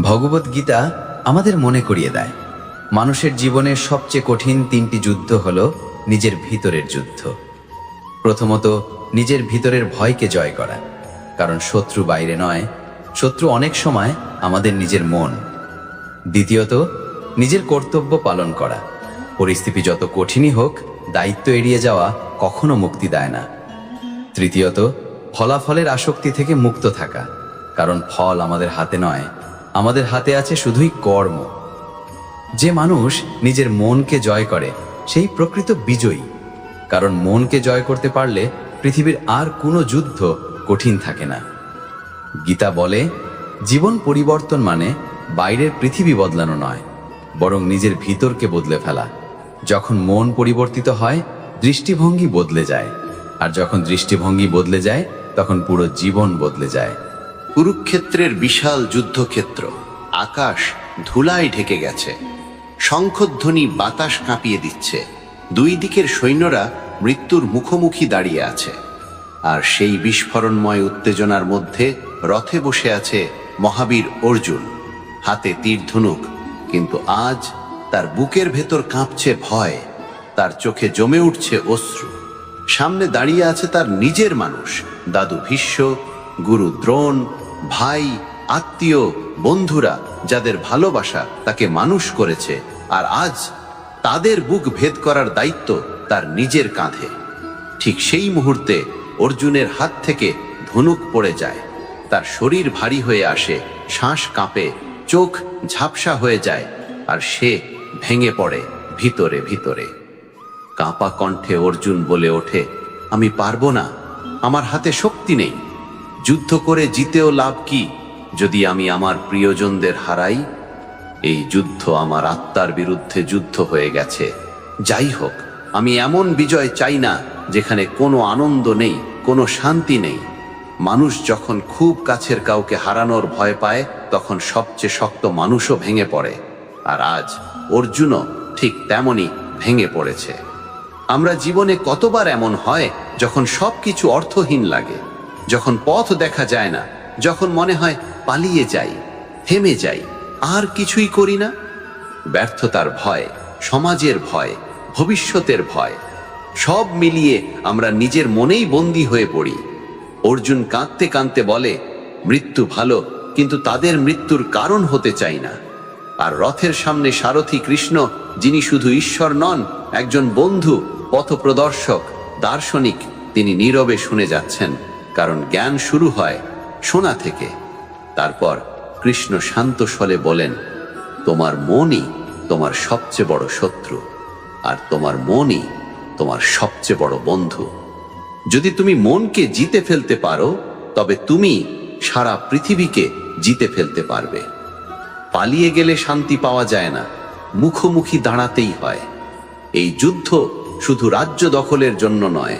ভগবদ্গীতা আমাদের মনে করিয়ে দেয় মানুষের জীবনের সবচেয়ে কঠিন তিনটি যুদ্ধ হলো নিজের ভিতরের যুদ্ধ। প্রথমত, নিজের ভিতরের ভয়কে জয় করা, কারণ শত্রু বাইরে নয়, শত্রু অনেক সময় আমাদের নিজের মন। দ্বিতীয়ত, নিজের কর্তব্য পালন করা, পরিস্থিতি যত কঠিনই হোক দায়িত্ব এড়িয়ে যাওয়া কখনো মুক্তি দেয় না। তৃতীয়ত, ফলাফলের আসক্তি থেকে মুক্ত থাকা, কারণ ফল আমাদের হাতে নয়, আমাদের হাতে আছে শুধুই কর্ম। যে মানুষ নিজের মনকে জয় করে সেই প্রকৃত বিজয়ী, কারণ মনকে জয় করতে পারলে পৃথিবীর আর কোনো যুদ্ধ কঠিন থাকে না। গীতা বলে, জীবন পরিবর্তন মানে বাইরের পৃথিবী বদলানো নয়, বরং নিজের ভিতরকে বদলে ফেলা। যখন মন পরিবর্তিত হয়, দৃষ্টিভঙ্গি বদলে যায়, আর যখন দৃষ্টিভঙ্গি বদলে যায় তখন পুরো জীবন বদলে যায়। কুরুক্ষেত্রের বিশাল যুদ্ধক্ষেত্র, আকাশ ধুলায় ঢেকে গেছে, শঙ্খধ্বনি বাতাস কাঁপিয়ে দিচ্ছে। দুই দিকের সৈন্যরা মৃত্যুর মুখোমুখি দাঁড়িয়ে আছে, আর সেই বিস্ফোরণময় উত্তেজনার মধ্যে রথে বসে আছে মহাবীর অর্জুন, হাতে তীর ধনুক। কিন্তু আজ তার বুকের ভেতর কাঁপছে ভয়, তার চোখে জমে উঠছে অশ্রু। সামনে দাঁড়িয়ে আছে তার নিজের মানুষ, দাদু ভীষ্ম, গুরু দ্রোণ, ভাই, আত্মীয়, বন্ধুরা, যাদের ভালোবাসা তাকে মানুষ করেছে, আর আজ তাদের বুক ভেদ করার দায়িত্ব তার নিজের কাঁধে। ঠিক সেই মুহূর্তে অর্জুনের হাত থেকে ধনুক পড়ে যায়, তার শরীর ভারী হয়ে আসে, শ্বাস কাঁপে, চোখ ঝাপসা হয়ে যায়, আর সে ভেঙে পড়ে ভিতরে ভিতরে। কাঁপা কণ্ঠে অর্জুন বলে ওঠে, আমি পারবো না, আমার হাতে শক্তি নেই। যুদ্ধ করে জিতেও লাভ কি যদি আমি আমার প্রিয়জনদের হারাই? এই যুদ্ধ আমার আত্মার বিরুদ্ধে যুদ্ধ হয়ে গেছে। যাই হোক, আমি এমন বিজয় চাই না যেখানে কোনো আনন্দ নেই, কোনো শান্তি নেই। মানুষ যখন খুব কাছের কাউকে হারানোর ভয় পায়, তখন সবচেয়ে শক্ত মানুষও ভেঙে পড়ে, আর আজ অর্জুনও ঠিক তেমনই ভেঙে পড়েছে। আমরা জীবনে কতবার এমন হয় যখন সবকিছু অর্থহীন লাগে, যখন পথ দেখা যায় না, যখন মনে হয় পালিয়ে যাই, থেমে যাই, আর কিছুই করি না। ব্যর্থতার ভয়, সমাজের ভয়, ভবিষ্যতের ভয়, সব মিলিয়ে আমরা নিজের মনেই বন্দী হয়ে পড়ি। অর্জুন কাঁদতে কাঁদতে বলে, মৃত্যু ভালো, কিন্তু তাদের মৃত্যুর কারণ হতে চাই না। আর রথের সামনে সারথি কৃষ্ণ, যিনি শুধু ঈশ্বর নন, একজন বন্ধু, পথপ্রদর্শক, দার্শনিক, তিনি নীরবে শুনে যাচ্ছেন, কারণ জ্ঞান শুরু হয় শোনা থেকে। তারপর কৃষ্ণ শান্ত স্বরে বলেন, তোমার মনই তোমার সবচেয়ে বড় শত্রু, আর তোমার মনই তোমার সবচেয়ে বড় বন্ধু। যদি তুমি মনকে জিতে ফেলতে পারো, তবে তুমি সারা পৃথিবীকে জিতে ফেলতে পারবে। পালিয়ে গেলে শান্তি পাওয়া যায় না, মুখোমুখি দাঁড়াতেই হয়। এই যুদ্ধ শুধু রাজ্য দখলের জন্য নয়,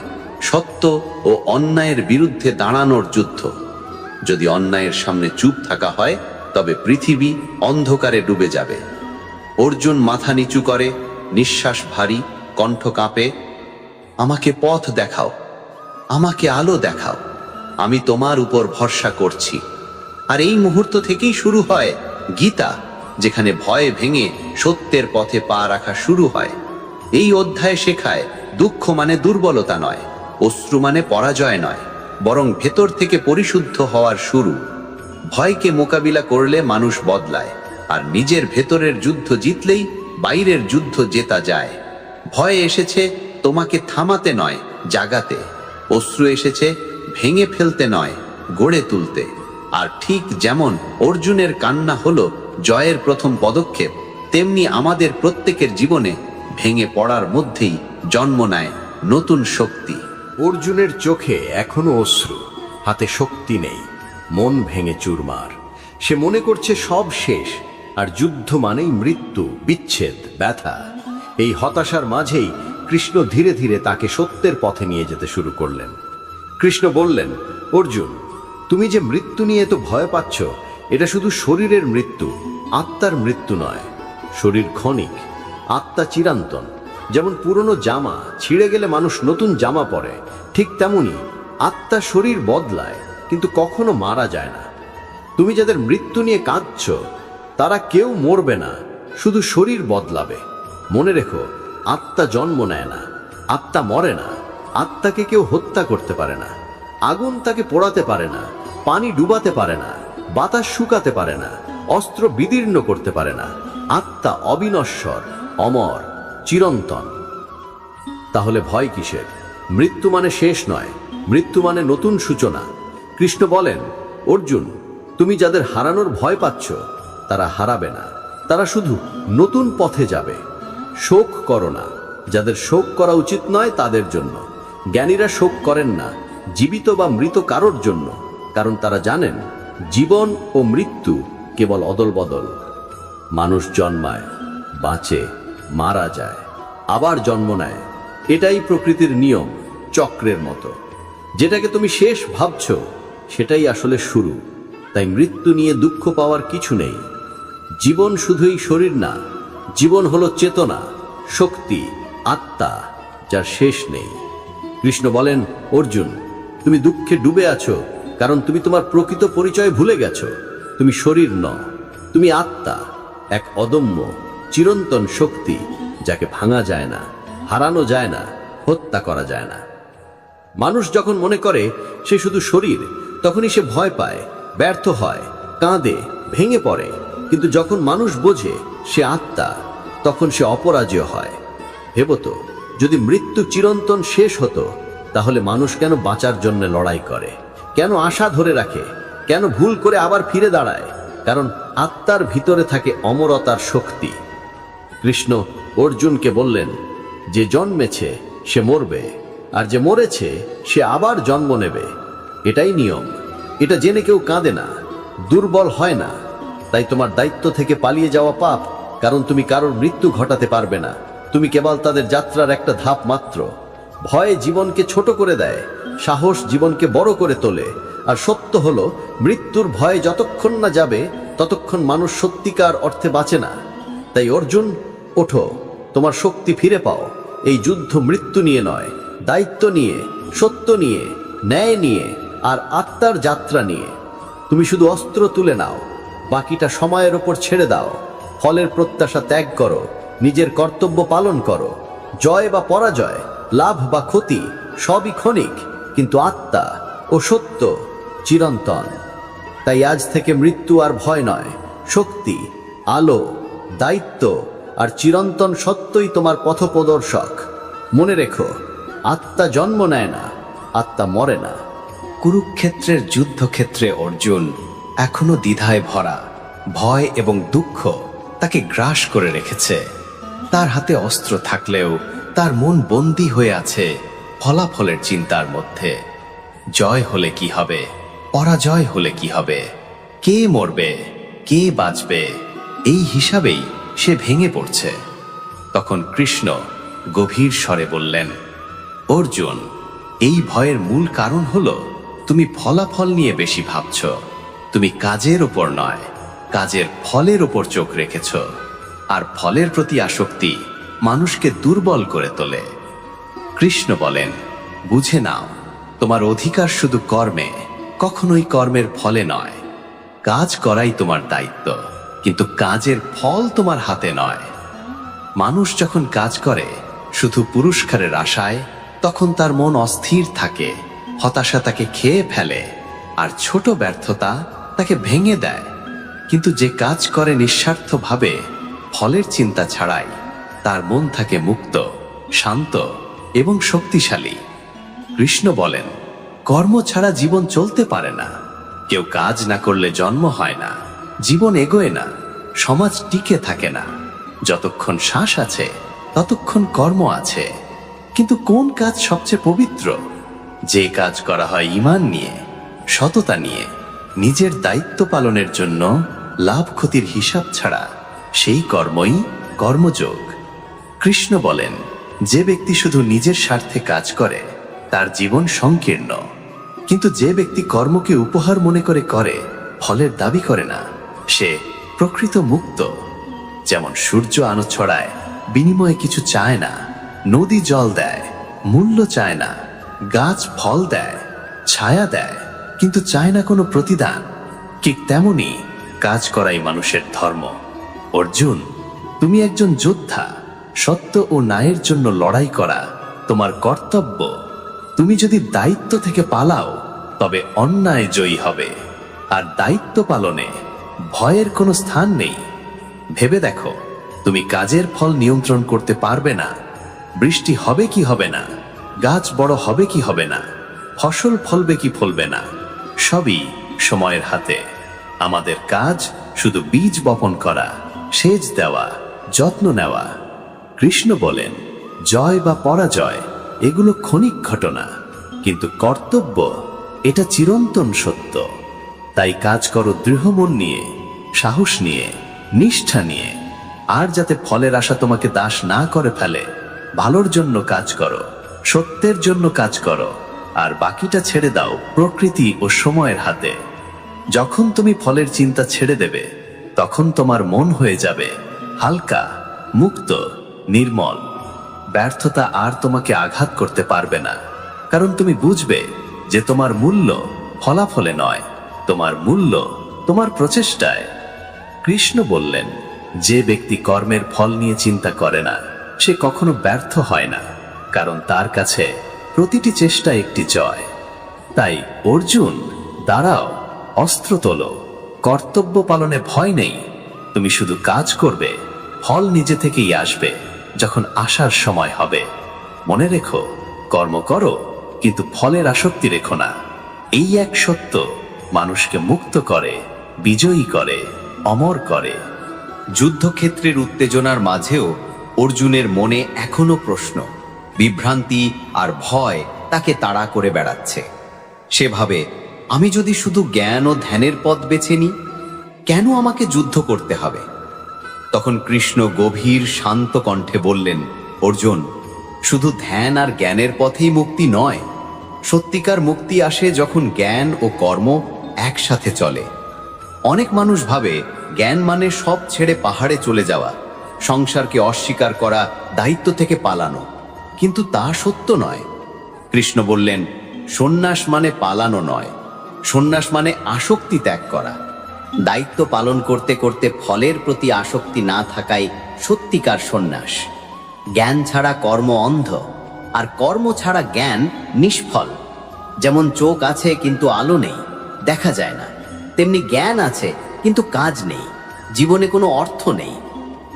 সত্য ও অন্যায়ের বিরুদ্ধে দাঁড়ানোর যুদ্ধ। যদি অন্যায়ের সামনে চুপ থাকা হয়, তবে পৃথিবী অন্ধকারে ডুবে যাবে। অর্জুন মাথা নিচু করে, নিঃশ্বাস ভারী, কণ্ঠ কাঁপে, আমাকে পথ দেখাও, আমাকে আলো দেখাও, আমি তোমার উপর ভরসা করছি। আর এই মুহূর্ত থেকেই শুরু হয় গীতা, যেখানে ভয় ভেঙে সত্যের পথে পা রাখা শুরু হয়। এই অধ্যায় শেখায়, দুঃখ মানে দুর্বলতা নয়, অশ্রু মানে পরাজয় নয়, বরং ভেতর থেকে পরিশুদ্ধ হওয়ার শুরু। ভয়কে মোকাবিলা করলে মানুষ বদলায়, আর নিজের ভেতরের যুদ্ধ জিতলেই বাইরের যুদ্ধ জেতা যায়। ভয় এসেছে তোমাকে থামাতে নয়, জাগাতে। অশ্রু এসেছে ভেঙে ফেলতে নয়, গড়ে তুলতে। আর ঠিক যেমন অর্জুনের কান্না হলো জয়ের প্রথম পদক্ষেপ, তেমনি আমাদের প্রত্যেকের জীবনে ভেঙে পড়ার মধ্যেই জন্ম নেয় নতুন শক্তি। অর্জুনের চোখে এখনো অশ্রু, হাতে শক্তি নেই, মন ভেঙে চুরমার। সে মনে করছে সব শেষ, আর যুদ্ধ মানেই মৃত্যু, বিচ্ছেদ, ব্যথা। এই হতাশার মাঝেই কৃষ্ণ ধীরে ধীরে তাকে সত্যের পথে নিয়ে যেতে শুরু করলেন। কৃষ্ণ বললেন, অর্জুন, তুমি যে মৃত্যু নিয়ে এত ভয় পাচ্ছ, এটা শুধু শরীরের মৃত্যু, আত্মার মৃত্যু নয়। শরীর ক্ষণিক, আত্মা চিরন্তন। যেমন পুরনো জামা ছিঁড়ে গেলে মানুষ নতুন জামা পরে, ঠিক তেমনি আত্মা শরীর বদলায়, কিন্তু কখনো মারা যায় না। তুমি যাদের মৃত্যু নিয়ে কাঁদছ, তারা কেউ মরবে না, শুধু শরীর বদলাবে। মনে রেখো, আত্মা জন্ম নেয় না, আত্মা মরে না। আত্মাকে কেউ হত্যা করতে পারে না। আগুন তাকে পোড়াতে পারে না, পানি ডুবাতে পারে না, বাতাস শুকাতে পারে না, অস্ত্র বিদীর্ণ করতে পারে না। আত্মা অবিনশ্বর, অমর, চিরন্তন। তাহলে ভয় কিসের? মৃত্যু মানে শেষ নয়, মৃত্যু মানে নতুন সূচনা। কৃষ্ণ বলেন, অর্জুন, তুমি যাদের হারানোর ভয় পাচ্ছ তারা হারাবে না, তারা শুধু নতুন পথে যাবে। শোক করো না, যাদের শোক করা উচিত নয় তাদের জন্য। জ্ঞানীরা শোক করেন না জীবিত বা মৃত কারোর জন্য, কারণ তারা জানেন জীবন ও মৃত্যু কেবল অদল বদল। মানুষ জন্মায়, বাঁচে, মারা যায়, আবার জন্ম নেয়। এটাই প্রকৃতির নিয়ম, চক্রের মতো। যেটাকে তুমি শেষ ভাবছ সেটাই আসলে শুরু। তাই মৃত্যু নিয়ে দুঃখ পাওয়ার কিছু নেই। জীবন শুধুই শরীর না, জীবন হলো চেতনা, শক্তি, আত্মা, যার শেষ নেই। কৃষ্ণ বলেন, অর্জুন, তুমি দুঃখে ডুবে আছো কারণ তুমি তোমার প্রকৃত পরিচয় ভুলে গেছো। তুমি শরীর নও, তুমি আত্মা, এক অদম্য চিরন্তন শক্তি, যাকে ভাঙা যায় না, হারানো যায় না, হত্যা করা যায় না। মানুষ যখন মনে করে সে শুধু শরীর, তখনই সে ভয় পায়, ব্যর্থ হয়, কাঁদে, ভেঙে পড়ে। কিন্তু যখন মানুষ বোঝে সে আত্মা, তখন সে অপরাজেয় হয়। ভেবো তো, যদি মৃত্যু চিরন্তন শেষ হতো, তাহলে মানুষ কেন বাঁচার জন্য লড়াই করে? কেন আশা ধরে রাখে? কেন ভুল করে আবার ফিরে দাঁড়ায়? কারণ আত্মার ভিতরে থাকে অমরতার শক্তি। কৃষ্ণ অর্জুনকে বললেন, যে জন্মেছে সে মরবে, আর যে মরেছে সে আবার জন্ম নেবে। এটাই নিয়ম। এটা জেনে কেউ কাঁদে না, দুর্বল হয় না। তাই তোমার দায়িত্ব থেকে পালিয়ে যাওয়া পাপ, কারণ তুমি কারোর মৃত্যু ঘটাতে পারবে না। তুমি কেবল তাদের যাত্রার একটা ধাপ মাত্র। ভয় জীবনকে ছোট করে দেয়, সাহস জীবনকে বড় করে তোলে। আর সত্য হলো, মৃত্যুর ভয় যতক্ষণ না যাবে ততক্ষণ মানুষ সত্যিকার অর্থে বাঁচে না। তাই অর্জুন, ওঠো, তোমার শক্তি ফিরে পাও। এই যুদ্ধ মৃত্যু নিয়ে নয়, দায়িত্ব নিয়ে, সত্য নিয়ে, ন্যায় নিয়ে, আর আত্মার যাত্রা নিয়ে। তুমি শুধু অস্ত্র তুলে নাও, বাকিটা সময়ের ওপর ছেড়ে দাও। ফলের প্রত্যাশা ত্যাগ করো, নিজের কর্তব্য পালন করো। জয় বা পরাজয়, লাভ বা ক্ষতি, সবই ক্ষণিক, কিন্তু আত্মা ও সত্য চিরন্তন। তাই আজ থেকে মৃত্যু আর ভয় নয়, শক্তি, আলো, দায়িত্ব আর চিরন্তন সত্যই তোমার পথপ্রদর্শক। মনে রেখো, আত্মা জন্ম নেয় না, আত্মা মরে না। কুরুক্ষেত্রের যুদ্ধক্ষেত্রে অর্জুন এখনো দ্বিধায় ভরা। ভয় এবং দুঃখ তাকে গ্রাস করে রেখেছে। তার হাতে অস্ত্র থাকলেও তার মন বন্দী হয়ে আছে ফলাফলের চিন্তার মধ্যে। জয় হলে কি হবে, পরাজয় হলে কি হবে, কে মরবে, কে বাঁচবে, এই হিসাবেই সে ভেঙে পড়ছে। তখন কৃষ্ণ গভীর স্বরে বললেন, অর্জুন, এই ভয়ের মূল কারণ হলো তুমি ফলাফল নিয়ে বেশি ভাবছ। তুমি কাজের ওপর নয়, কাজের ফলের ওপর চোখ রেখেছ। আর ফলের প্রতি আসক্তি মানুষকে দুর্বল করে তোলে। কৃষ্ণ বলেন, বুঝে নাও, তোমার অধিকার শুধু কর্মে, কখনোই কর্মের ফলে নয়। কাজ করাই তোমার দায়িত্ব, কিন্তু কাজের ফল তোমার হাতে নয়। মানুষ যখন কাজ করে শুধু পুরস্কারের আশায়, তখন তার মন অস্থির থাকে, হতাশা তাকে খেয়ে ফেলে, আর ছোট ব্যর্থতা তাকে ভেঙে দেয়। কিন্তু যে কাজ করে নিঃস্বার্থভাবে, ফলের চিন্তা ছাড়াই, তার মন থাকে মুক্ত, শান্ত এবং শক্তিশালী। কৃষ্ণ বলেন, কর্ম ছাড়া জীবন চলতে পারে না। কেউ কাজ না করলে জন্ম হয় না, জীবন এগোয় না, সমাজ টিকে থাকে না। যতক্ষণ শ্বাস আছে ততক্ষণ কর্ম আছে। কিন্তু কোন কাজ সবচেয়ে পবিত্র? যে কাজ করা হয় ঈমান নিয়ে, সততা নিয়ে, নিজের দায়িত্ব পালনের জন্য, লাভ ক্ষতির হিসাব ছাড়া, সেই কর্মই কর্মযোগ। কৃষ্ণ বলেন, যে ব্যক্তি শুধু নিজের স্বার্থে কাজ করে তার জীবন সংকীর্ণ। কিন্তু যে ব্যক্তি কর্মকে উপহার মনে করে করে, ফলের দাবি করে না, সে প্রকৃত মুক্ত। যেমন সূর্য আলো ছড়ায়, বিনিময়ে কিছু চায় না। নদী জল দেয়, মূল্য চায় না। গাছ ফল দেয়, ছায়া দেয়, কিন্তু চায় না কোনো প্রতিদান। ঠিক তেমনি কাজ করাই মানুষের ধর্ম। অর্জুন, তুমি একজন যোদ্ধা। সত্য ও ন্যায়ের জন্য লড়াই করা তোমার কর্তব্য। তুমি যদি দায়িত্ব থেকে পালাও তবে অন্যায় জয়ী হবে, আর দায়িত্ব পালনে ভয়ের কোনো স্থান নেই। ভেবে দেখো, তুমি কাজের ফল নিয়ন্ত্রণ করতে পারবে না। বৃষ্টি হবে কি হবে না, গাছ বড় হবে কি হবে না, ফসল ফলবে কি ফলবে না, সবই সময়ের হাতে। আমাদের কাজ শুধু বীজ বপন করা, সেচ দেওয়া, যত্ন নেওয়া। কৃষ্ণ বলেন, জয় বা পরাজয় এগুলো ক্ষণিক ঘটনা, কিন্তু কর্তব্য এটা চিরন্তন সত্য। তাই কাজ করো দৃঢ় মন নিয়ে, সাহস নিয়ে, নিষ্ঠা নিয়ে। আর যাতে ফলের আশা তোমাকে দাস না করে ফেলে, ভালোর জন্য কাজ করো, সত্যের জন্য কাজ করো, আর বাকিটা ছেড়ে দাও প্রকৃতি ও সময়ের হাতে। যখন তুমি ফলের চিন্তা ছেড়ে দেবে, তখন তোমার মন হয়ে যাবে হালকা, মুক্ত, নির্মল। ব্যর্থতা আর তোমাকে আঘাত করতে পারবে না, কারণ তুমি বুঝবে যে তোমার মূল্য ফলাফলে নয়, তোমার মূল্য তোমার প্রচেষ্টায়। কৃষ্ণ বললেন, যে ব্যক্তি কর্মের ফল নিয়ে চিন্তা করে না, সে কখনো ব্যর্থ হয় না, কারণ তার কাছে প্রতিটি চেষ্টা একটি জয়। তাই অর্জুন, দাঁড়াও, অস্ত্র তোলো, কর্তব্য পালনে ভয় নেই। তুমি শুধু কাজ করবে, ফল নিজে থেকেই আসবে যখন আসার সময় হবে। মনে রেখো, কর্ম করো, কিন্তু ফলের আসক্তি রেখো না। এই এক সত্য মানুষকে মুক্ত করে, বিজয়ী করে, অমর করে। যুদ্ধক্ষেত্রের উত্তেজনার মাঝেও অর্জুনের মনে এখনো প্রশ্ন, বিভ্রান্তি আর ভয় তাকে তাড়া করে বেড়াচ্ছে। সে ভাবে, আমি যদি শুধু জ্ঞান ও ধ্যানের পথ বেছে নিই, কেন আমাকে যুদ্ধ করতে হবে? তখন কৃষ্ণ গভীর শান্ত কণ্ঠে বললেন, অর্জুন, শুধু ধ্যান আর জ্ঞানের পথেই মুক্তি নয়। সত্যিকার মুক্তি আসে যখন জ্ঞান ও কর্ম একসাথে চলে। অনেক মানুষ ভাবে জ্ঞান মানে সব ছেড়ে পাহাড়ে চলে যাওয়া, সংসারকে অস্বীকার করা, দায়িত্ব থেকে পালানো, কিন্তু তা সত্য নয়। কৃষ্ণ বললেন, সন্ন্যাস মানে পালানো নয়, সন্ন্যাস মানে আসক্তি ত্যাগ করা। দায়িত্ব পালন করতে করতে ফলের প্রতি আসক্তি না থাকাই সত্যিকার সন্ন্যাস। জ্ঞান ছাড়া কর্ম অন্ধ, আর কর্ম ছাড়া জ্ঞান নিষ্ফল। যেমন চোখ আছে কিন্তু আলো নেই, দেখা যায় না, তেমনি জ্ঞান আছে কিন্তু কাজ নেই, জীবনে কোনো অর্থ নেই।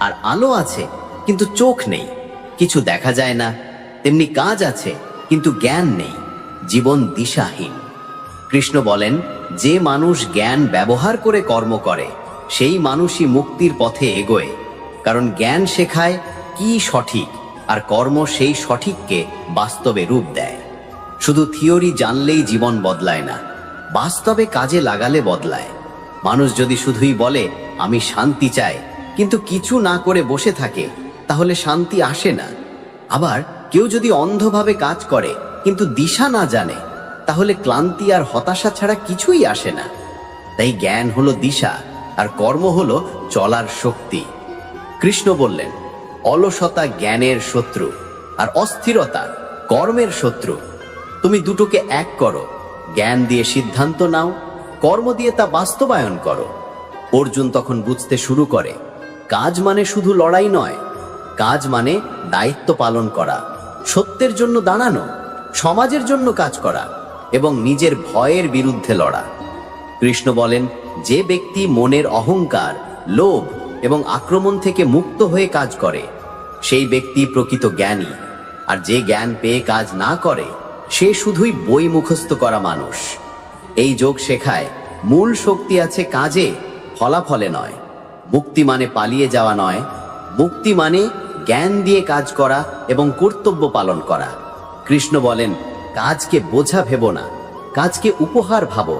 আর আলো আছে কিন্তু চোখ নেই, কিছু দেখা যায় না, তেমনি কাজ আছে কিন্তু জ্ঞান নেই, জীবন দিশাহীন। কৃষ্ণ বলেন, যে মানুষ জ্ঞান ব্যবহার করে কর্ম করে, সেই মানুষই মুক্তির পথে এগোয়। কারণ জ্ঞান শেখায় কি সঠিক, আর কর্ম সেই সঠিককে বাস্তবে রূপ দেয়। শুধু থিওরি জানলেই জীবন বদলায় না, বাস্তবে কাজে লাগালে বদলায়। মানুষ যদি শুধুই বলে আমি শান্তি চাই, কিন্তু কিছু না করে বসে থাকে, তাহলে শান্তি আসে না। আবার কেউ যদি অন্ধভাবে কাজ করে কিন্তু দিশা না জানে, তাহলে ক্লান্তি আর হতাশা ছাড়া কিছুই আসে না। তাই জ্ঞান হলো দিশা, আর কর্ম হলো চলার শক্তি। কৃষ্ণ বললেন, অলসতা জ্ঞানের শত্রু, আর অস্থিরতা কর্মের শত্রু। তুমি দুটোকে এক করো, জ্ঞান দিয়ে সিদ্ধান্ত নাও, কর্ম দিয়ে তা বাস্তবায়ন করো। অর্জুন তখন বুঝতে শুরু করে, কাজ মানে শুধু লড়াই নয়, কাজ মানে দায়িত্ব পালন করা, সত্যের জন্য দাঁড়ানো, সমাজের জন্য কাজ করা, এবং নিজের ভয়ের বিরুদ্ধে লড়া। কৃষ্ণ বলেন, যে ব্যক্তি মনের অহংকার, লোভ এবং আক্রমণ থেকে মুক্ত হয়ে কাজ করে, সেই ব্যক্তি প্রকৃত জ্ঞানী। আর যে জ্ঞান পেয়ে কাজ না করে, সে শুধুই বই মুখস্থ করা মানুষ। এই যোগ শেখায় মূল শক্তি আছে কাজে, ফলাফলে নয়। মুক্তি মানে পালিয়ে যাওয়া নয়, মুক্তি মানে জ্ঞান দিয়ে কাজ করা এবং কর্তব্য পালন করা। কৃষ্ণ বলেন, কাজকে বোঝা ভেবো না, কাজকে উপহার ভাবো।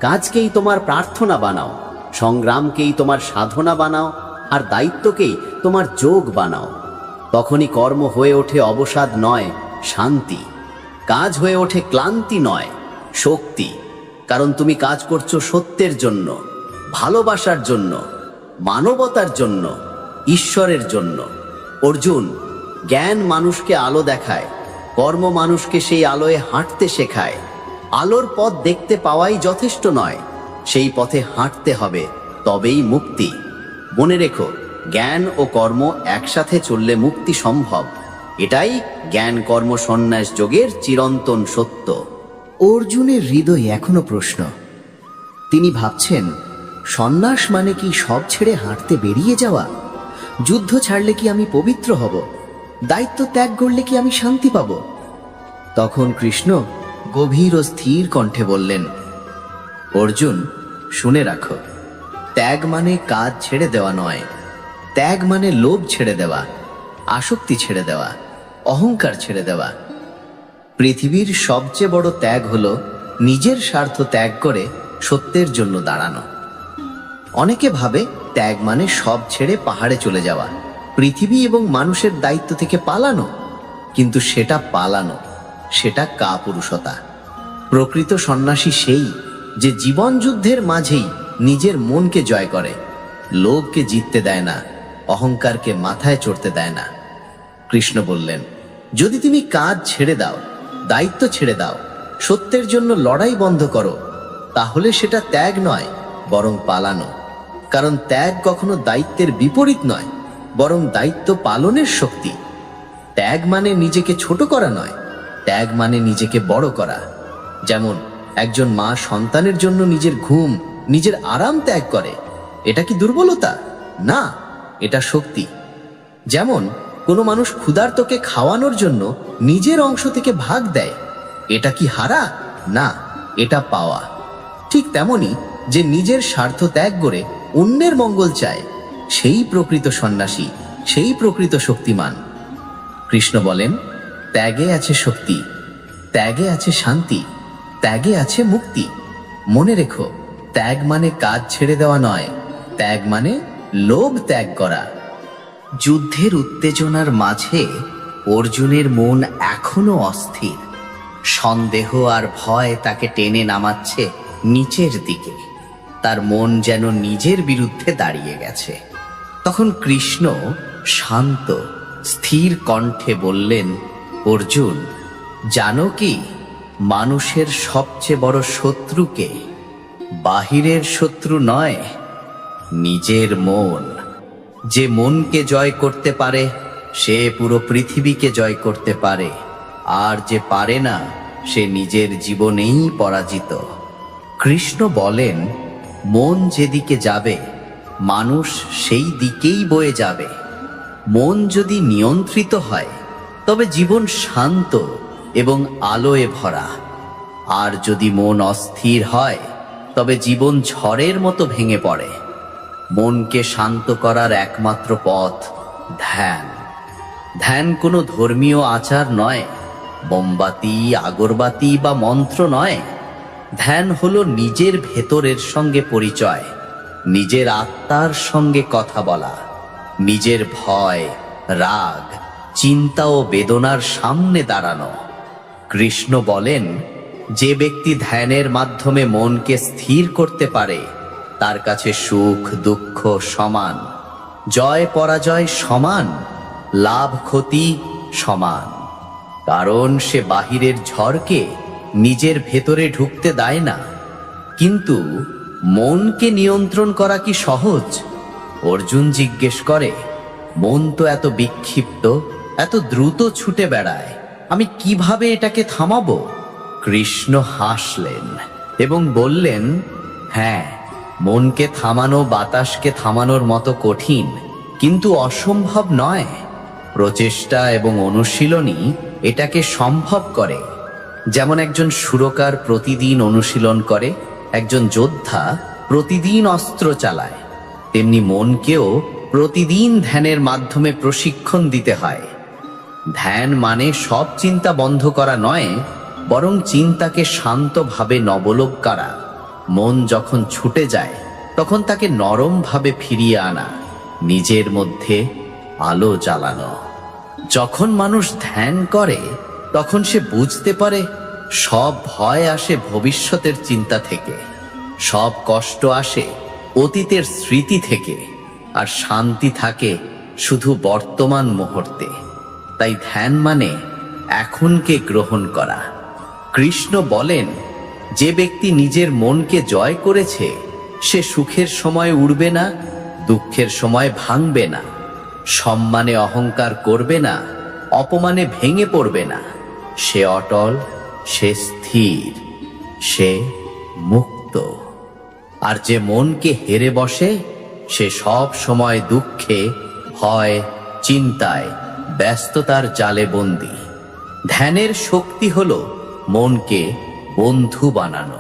কাজকেই তোমার প্রার্থনা বানাও, সংগ্রামকেই তোমার সাধনা বানাও, আর দায়িত্বকেই তোমার যোগ বানাও। তখনই কর্ম হয়ে ওঠে অবসাদ নয়, শান্তি। কাজ হয়ে ওঠে ক্লান্তি নয়, শক্তি। কারণ তুমি কাজ করছো সত্যের জন্য, ভালোবাসার জন্য, মানবতার জন্য, ঈশ্বরের জন্য। অর্জুন, জ্ঞান মানুষকে আলো দেখায়, কর্ম মানুষকে সেই আলোয় হাঁটতে শেখায়। আলোর পথ দেখতে পাওয়াই যথেষ্ট নয়, সেই পথে হাঁটতে হবে, তবেই মুক্তি। মনে রেখো, জ্ঞান ও কর্ম একসাথে চললে মুক্তি সম্ভব। এটাই জ্ঞান কর্ম সন্ন্যাস যোগের চিরন্তন সত্য। অর্জুনের হৃদয়ে এখনো প্রশ্ন। তিনি ভাবছেন, সন্ন্যাস মানে কি সব ছেড়ে হাঁটতে বেরিয়ে যাওয়া? যুদ্ধ ছাড়লে কি আমি পবিত্র হব? দায়িত্ব ত্যাগ করলে কি আমি শান্তি পাব? তখন কৃষ্ণ গভীর ও স্থির কণ্ঠে বললেন, অর্জুন, শুনে রাখো, ত্যাগ মানে কাজ ছেড়ে দেওয়া নয়। ত্যাগ মানে লোভ ছেড়ে দেওয়া, আসক্তি ছেড়ে দেওয়া, অহংকার ছেড়ে দেওয়া। পৃথিবীর সবচেয়ে বড় ত্যাগ হলো নিজের স্বার্থ ত্যাগ করে সত্যের জন্য দাঁড়ানো। অনেকে ভাবে ত্যাগ মানে সব ছেড়ে পাহাড়ে চলে যাওয়া, পৃথিবী এবং মানুষের দায়িত্ব থেকে পালানো। কিন্তু সেটা পালানো, সেটা কাপুরুষতা। প্রকৃত সন্ন্যাসী সেই যে জীবন যুদ্ধের মাঝেই নিজের মনকে জয় করে, লোভকে জিততে দেয় না, অহংকারকে মাথায় চড়তে দেয় না। কৃষ্ণ বললেন, যদি তুমি কাজ ছেড়ে দাও, দায়িত্ব ছেড়ে দাও, সত্যের জন্য লড়াই বন্ধ করো, তাহলে সেটা ত্যাগ নয়, বরং পালানো। কারণ ত্যাগ কখনো দায়িত্বের বিপরীত নয়, বরং দায়িত্ব পালনের শক্তি। ত্যাগ মানে নিজেকে ছোট করা নয়, ত্যাগ মানে নিজেকে বড় করা। যেমন একজন মা সন্তানের জন্য নিজের ঘুম, নিজের আরাম ত্যাগ করে, এটা কি দুর্বলতা? না, এটা শক্তি। যেমন কোনো মানুষ ক্ষুধার্তকে খাওয়ানোর জন্য নিজের অংশ থেকে ভাগ দেয়, এটা কি হারা? না, এটা পাওয়া। ঠিক তেমনি যে নিজের স্বার্থ ত্যাগ করে অন্যের মঙ্গল চায়, সেই প্রকৃত সন্ন্যাসী, সেই প্রকৃত শক্তিমান। কৃষ্ণ বলেন, ত্যাগে আছে শক্তি, ত্যাগে আছে শান্তি, ত্যাগে আছে মুক্তি। মনে রেখো, ত্যাগ মানে কাজ ছেড়ে দেওয়া নয়, ত্যাগ মানে লোভ ত্যাগ করা। যুদ্ধের উত্তেজনার মাঝে অর্জুনের মন এখনো অস্থির। সন্দেহ আর ভয় তাকে টেনে নামাচ্ছে নিচের দিকে। তার মন যেন নিজের বিরুদ্ধে দাঁড়িয়ে গেছে। তখন কৃষ্ণ শান্ত স্থির কণ্ঠে বললেন, অর্জুন, জানো কি মানুষের সবচেয়ে বড় শত্রুকে? বাহিরের শত্রু নয়, নিজের মন। যে মনকে জয় করতে পারে সে পুরো পৃথিবীকে জয় করতে পারে, আর যে পারে না সে নিজের জীবনেই পরাজিত। কৃষ্ণ বলেন, মন যেদিকে যাবে মানুষ সেই দিকেই বয়ে যাবে। মন যদি নিয়ন্ত্রিত হয় তবে জীবন শান্ত এবং আলোয় ভরা, আর যদি মন অস্থির হয় তবে জীবন ঝড়ের মতো ভেঙে পড়ে। মনকে শান্ত করার একমাত্র পথ ধ্যান। ধ্যান কোনো ধর্মীয় আচার নয়, মোমবাতি, আগরবাতি বা মন্ত্র নয়। ধ্যান হলো নিজের ভেতরের সঙ্গে পরিচয়, নিজের আত্মার সঙ্গে কথা বলা, নিজের ভয়, রাগ, চিন্তা ও বেদনার সামনে দাঁড়ানো। কৃষ্ণ বলেন, যে ব্যক্তি ধ্যানের মাধ্যমে মনকে স্থির করতে পারে তার কাছে সুখ দুঃখ সমান, জয় পরাজয় সমান, লাভ ক্ষতি সমান। কারণ সে বাহিরের ঝড়কে নিজের ভেতরে ঢুকতে দেয় না। কিন্তু মনকে নিয়ন্ত্রণ করা কি সহজ? অর্জুন জিজ্ঞেস করে, মন তো এত বিক্ষিপ্ত, এত দ্রুত ছুটে বেড়ায়, আমি কিভাবে এটাকে থামাবো? কৃষ্ণ হাসলেন এবং বললেন, হ্যাঁ, মনকে থামানো বাতাসকে থামানোর মতো কঠিন, কিন্তু অসম্ভব নয়। প্রচেষ্টা এবং অনুশীলনই এটাকে সম্ভব করে। যেমন একজন সুরকার প্রতিদিন অনুশীলন করে, একজন যোদ্ধা প্রতিদিন অস্ত্র চালায়, তেমনি মনকেও প্রতিদিন ধ্যানের মাধ্যমে প্রশিক্ষণ দিতে হয়। ধ্যান মানে সব চিন্তা বন্ধ করা নয়, বরং চিন্তাকে শান্তভাবে নবলোপ করা। মন যখন ছুটে যায় তখন তাকে নরমভাবে ফিরিয়ে আনা, নিজের মধ্যে আলো জ্বালানো। যখন মানুষ ধ্যান করে তখন সে বুঝতে পারে সব ভয় আসে ভবিষ্যতের চিন্তা থেকে, সব কষ্ট আসে অতীতের স্মৃতি থেকে, আর শান্তি থাকে শুধু বর্তমান মুহূর্তে। তাই ধ্যান মানে এখনকে গ্রহণ করা। কৃষ্ণ বলেন, যে ব্যক্তি নিজের মনকে জয় করেছে সে সুখের সময় উড়বে না, দুঃখের সময় ভাঙবে না, সম্মানে অহংকার করবে না, অপমানে ভেঙে পড়বে না। সে অটল, সে স্থির, সে মুক্ত। আর যে মনকে হেরে বসে, সে সব সময় দুঃখে, ভয়, চিন্তায়, ব্যস্ততার জালে বন্দী। ধ্যানের শক্তি হলো মনকে বন্ধু বানানো।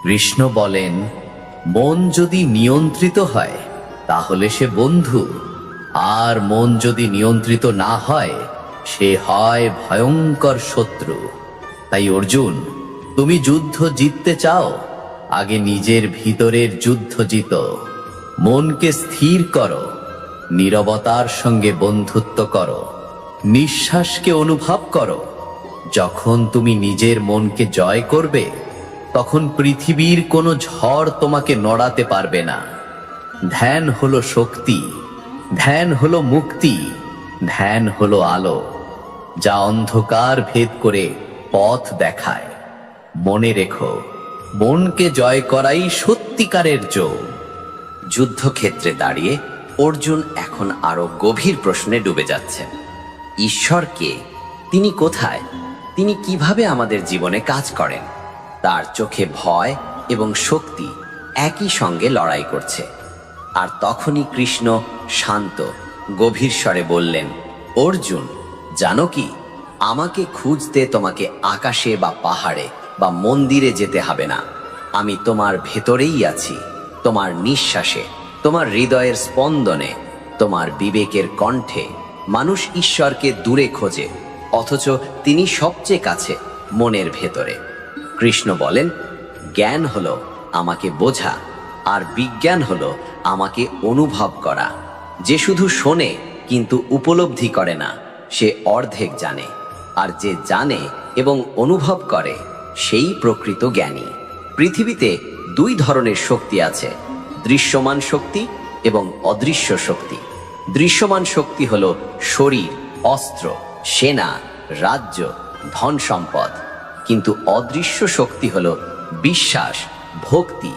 কৃষ্ণ বলেন, মন যদি নিয়ন্ত্রিত হয় তাহলে সে বন্ধু, আর মন যদি নিয়ন্ত্রিত না হয় সে হয় ভয়ঙ্কর শত্রু। তাই অর্জুন, তুমি যুদ্ধ জিততে চাও, আগে নিজের ভিতরের যুদ্ধ জিতো। মনকে স্থির করো, নীরবতার সঙ্গে বন্ধুত্ব করো, নিঃশ্বাসকে অনুভব করো। যখন তুমি নিজের মনকে জয় করবে, তখন পৃথিবীর কোনো ঝড় তোমাকে নড়াতে পারবে না। ধ্যান হলো শক্তি, ধ্যান হলো মুক্তি, ধ্যান হলো আলো, যা অন্ধকার ভেদ করে পথ দেখায়। মনে রেখো, মনকে জয় করাই সত্যিকারের যোগ। যুদ্ধক্ষেত্রে দাঁড়িয়ে অর্জুন এখন আরো গভীর প্রশ্নে ডুবে যাচ্ছেন। ঈশ্বর কে? তিনি কোথায়? তিনি কিভাবে আমাদের জীবনে কাজ করেন? তার চোখে ভয় এবং শক্তি একই সঙ্গে লড়াই করছে। আর তখনই কৃষ্ণ শান্ত, গভীর স্বরে বললেন, অর্জুন, জানো কি, আমাকে খুঁজতে তোমাকে আকাশে বা পাহাড়ে বা মন্দিরে যেতে হবে না। আমি তোমার ভেতরেই আছি, তোমার নিঃশ্বাসে, তোমার হৃদয়ের স্পন্দনে, তোমার বিবেকের কণ্ঠে। মানুষ ঈশ্বরকে দূরে খোঁজে, অথচ তিনি সবচেয়ে কাছে, মনের ভেতরে। কৃষ্ণ বলেন, জ্ঞান হলো আমাকে বোঝা, আর বিজ্ঞান হলো আমাকে অনুভব করা। যে শুধু শোনে কিন্তু উপলব্ধি করে না, সে অর্ধেক জানে। আর যে জানে এবং অনুভব করে, সেই প্রকৃত জ্ঞানী। পৃথিবীতে দুই ধরনের শক্তি আছে, দৃশ্যমান শক্তি এবং অদৃশ্য শক্তি। দৃশ্যমান শক্তি হলো শরীর, অস্ত্র, সেনা, রাজ্য, ধন সম্পদ। কিন্তু অদৃশ্য শক্তি হলো বিশ্বাস, ভক্তি,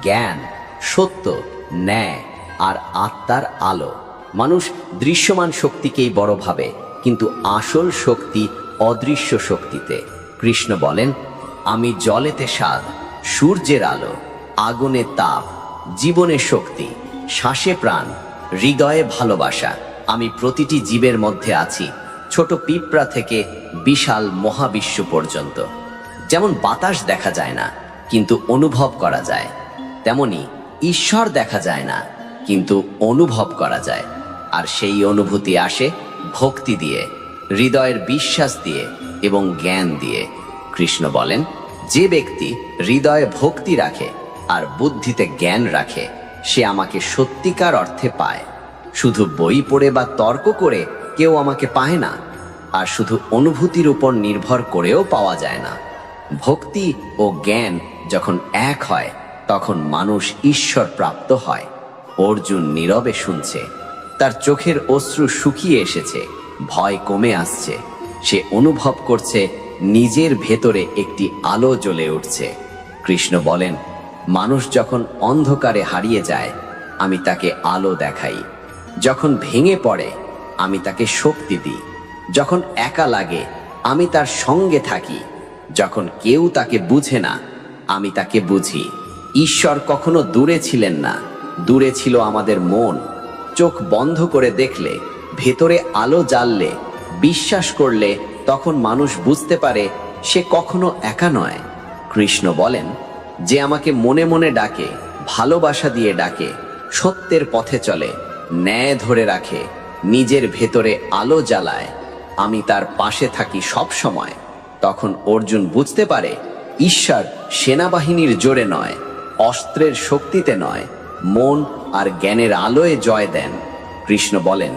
জ্ঞান, সত্য, ন্যায় আর আত্মার আলো। মানুষ দৃশ্যমান শক্তিকেই বড় ভাবে, কিন্তু আসল শক্তি অদৃশ্য শক্তিতে। কৃষ্ণ বলেন, আমি জলেতে স্বাদ, সূর্যের আলো, আগুনে তাপ, জীবনে শক্তি, শ্বাসে প্রাণ, হৃদয়ে ভালোবাসা। আমি প্রতিটি জীবের মধ্যে আছি, ছোট পিঁপড়া থেকে বিশাল মহাবিশ্ব পর্যন্ত। যেমন বাতাস দেখা যায় না কিন্তু অনুভব করা যায়, তেমনি ঈশ্বর দেখা যায় না কিন্তু অনুভব করা যায়। আর সেই অনুভূতি আসে ভক্তি দিয়ে, হৃদয়ের বিশ্বাস দিয়ে এবং জ্ঞান দিয়ে। কৃষ্ণ বলেন, যে ব্যক্তি হৃদয়ে ভক্তি রাখে আর বুদ্ধিতে জ্ঞান রাখে, সে আমাকে সত্যিকার অর্থে পায়। শুধু বই পড়ে বা তর্ক করে কেউ আমাকে পায় না, আর শুধু অনুভূতির উপর নির্ভর করেও পাওয়া যায় না। ভক্তি ও জ্ঞান যখন এক হয়, তখন মানুষ ঈশ্বর প্রাপ্ত হয়। অর্জুন নীরবে শুনছে, তার চোখের অশ্রু শুকিয়ে এসেছে, ভয় কমে আসছে। সে অনুভব করছে নিজের ভেতরে একটি আলো জ্বলে উঠছে। কৃষ্ণ বলেন, মানুষ যখন অন্ধকারে হারিয়ে যায়, আমি তাকে আলো দেখাই। যখন ভেঙে পড়ে, আমি তাকে শক্তি দিই। যখন একা লাগে, আমি তার সঙ্গে থাকি। যখন কেউ তাকে বুঝে না, আমি তাকে বুঝি। ঈশ্বর কখনো দূরে ছিলেন না, দূরে ছিল আমাদের মন। চোখ বন্ধ করে দেখলে, ভেতরে আলো জ্বাললে, বিশ্বাস করলে, তখন মানুষ বুঝতে পারে সে কখনো একা নয়। কৃষ্ণ বলেন, যে আমাকে মনে মনে ডাকে, ভালোবাসা দিয়ে ডাকে, সত্যের পথে চলে, ন্যায় ধরে রাখে, নিজের ভেতরে আলো জ্বালায়, আমি তার পাশে থাকি সব সময়। তখন অর্জুন বুঝতে পারে, ঈশ্বর সেনাবাহিনীর জোরে নয়, অস্ত্রের শক্তিতে নয়, মন আর জ্ঞানের আলোয় জয় দেন। কৃষ্ণ বলেন,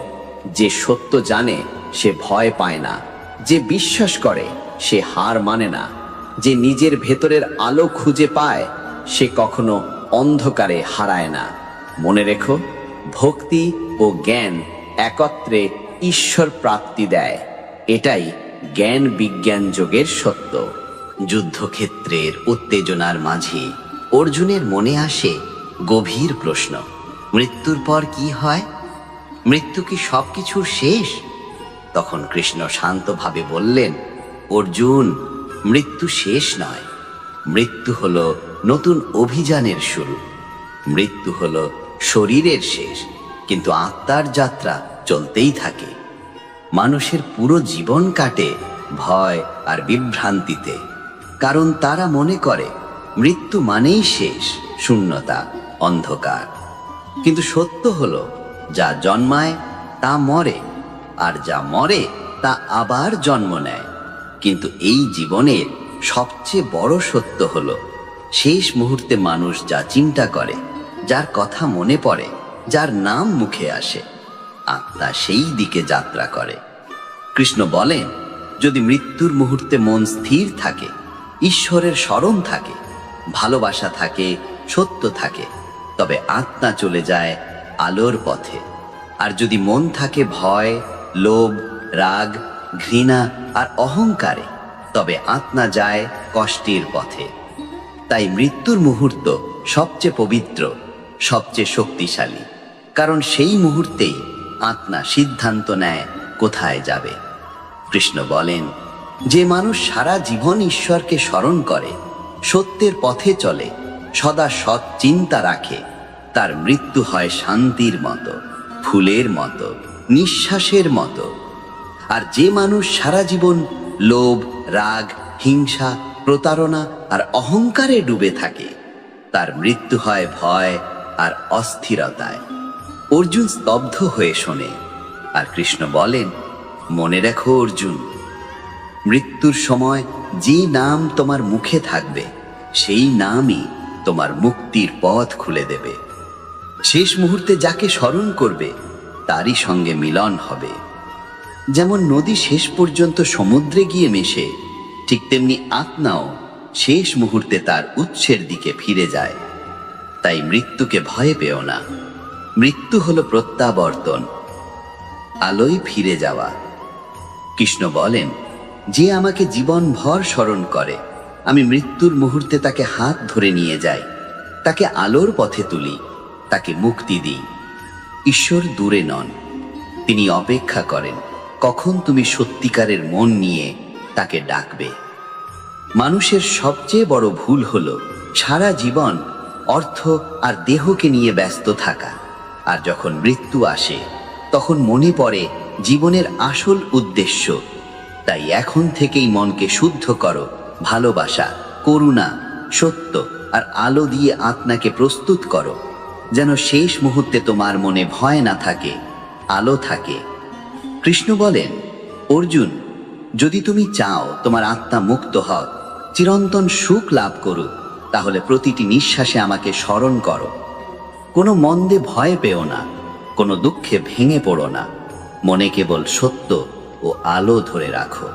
যে সত্য জানে সে ভয় পায় না, যে বিশ্বাস করে সে হার মানে না, যে নিজের ভেতরের আলো খুঁজে পায় সে কখনো অন্ধকারে হারায় না। মনে রেখো, ভক্তি ও জ্ঞান একত্রে ঈশ্বর প্রাপ্তি দেয়। এটাই জ্ঞান বিজ্ঞান যোগের সত্য। যুদ্ধক্ষেত্রের উত্তেজনার মাঝে অর্জুনের মনে আসে গভীর প্রশ্ন। মৃত্যুর পর কি হয়? মৃত্যু কি সবকিছুর শেষ? তখন কৃষ্ণ শান্তভাবে বললেন, অর্জুন, মৃত্যু শেষ নয়। মৃত্যু হলো নতুন অভিযানের শুরু। মৃত্যু হলো শরীরের শেষ, কিন্তু আত্মার যাত্রা চলতেই থাকে। মানুষের পুরো জীবন কাটে ভয় আর বিভ্রান্তিতে, কারণ তারা মনে করে মৃত্যু মানেই শেষ, শূন্যতা, অন্ধকার। কিন্তু সত্য হলো, যা জন্মায় তা মরে, আর যা মরে তা আবার জন্ম নেয়। কিন্তু এই জীবনের সবচেয়ে বড় সত্য হলো, শেষ মুহূর্তে মানুষ যা চিন্তা করে, যার কথা মনে পড়ে, যার নাম মুখে আসে, আত্মা সেই দিকে যাত্রা করে। কৃষ্ণ বলেন, যদি মৃত্যুর মুহূর্তে মন স্থির থাকে, ঈশ্বরের স্মরণ থাকে, ভালোবাসা থাকে, সত্য থাকে, তবে আত্মা চলে যায় আলোর পথে। আর যদি মন থাকে ভয়, লোভ, রাগ, ঘৃণা আর অহংকারে, তবে আত্মা যায় কষ্টের পথে। তাই মৃত্যুর মুহূর্ত সবচেয়ে পবিত্র, সবচেয়ে শক্তিশালী, কারণ সেই মুহূর্তেই আত্মা সিদ্ধান্ত নেয় কোথায় যাবে। কৃষ্ণ বলেন, যে মানুষ সারা জীবন ঈশ্বরকে স্মরণ করে, সত্যের পথে চলে, সদা সৎ চিন্তা রাখে, তার মৃত্যু হয় শান্তির মতো, ফুলের মতো, নিঃশ্বাসের মতো। আর যে মানুষ সারা জীবন লোভ, রাগ, হিংসা, প্রতারণা আর অহংকারে ডুবে থাকে, তার মৃত্যু হয় ভয় আর অস্থিরতায়। অর্জুন স্তব্ধ হয়ে শোনে, আর কৃষ্ণ বলেন, মনে রেখো অর্জুন, মৃত্যুর সময় যে নাম তোমার মুখে থাকবে, সেই নামই তোমার মুক্তির পথ খুলে দেবে। শেষ মুহূর্তে যাকে স্মরণ করবে, তারই সঙ্গে মিলন হবে। যেমন নদী শেষ পর্যন্ত সমুদ্রে গিয়ে মেশে, ঠিক তেমনি আত্মাও শেষ মুহূর্তে তার উৎসের দিকে ফিরে যায়। তাই মৃত্যুকে ভয় পেও না। মৃত্যু হলো প্রত্যাবর্তন, আলোয় ফিরে যাওয়া। কৃষ্ণ বলেন, যে আমাকে জীবনভর স্মরণ করে, আমি মৃত্যুর মুহূর্তে তাকে হাত ধরে নিয়ে যাই, তাকে আলোর পথে তুলি, তাকে মুক্তি দিই। ঈশ্বর দূরে নন, তিনি অপেক্ষা করেন কখন তুমি সত্যিকারের মন নিয়ে তাকে ডাকবে। মানুষের সবচেয়ে বড় ভুল হলো সারা জীবন অর্থ আর দেহকে নিয়ে ব্যস্ত থাকা, আর যখন মৃত্যু আসে তখন মনে পড়ে জীবনের আসল উদ্দেশ্য। তাই এখন থেকেই মনকে শুদ্ধ করো, ভালোবাসা, করুণা, সত্য আর আলো দিয়ে আত্মাকে প্রস্তুত করো, যেন শেষ মুহূর্তে তোমার মনে ভয় না থাকে, আলো থাকে। কৃষ্ণ বলেন, অর্জুন, যদি তুমি চাও তোমার আত্মা মুক্ত হোক, চিরন্তন সুখ লাভ করুক, তাহলে প্রতিটি নিঃশ্বাসে আমাকে স্মরণ করো। কোনো মন্দে ভয় পেও না, কোনো দুঃখে ভেঙে পড়ো না, মনে কেবল সত্য ও আলো ধরে রাখো।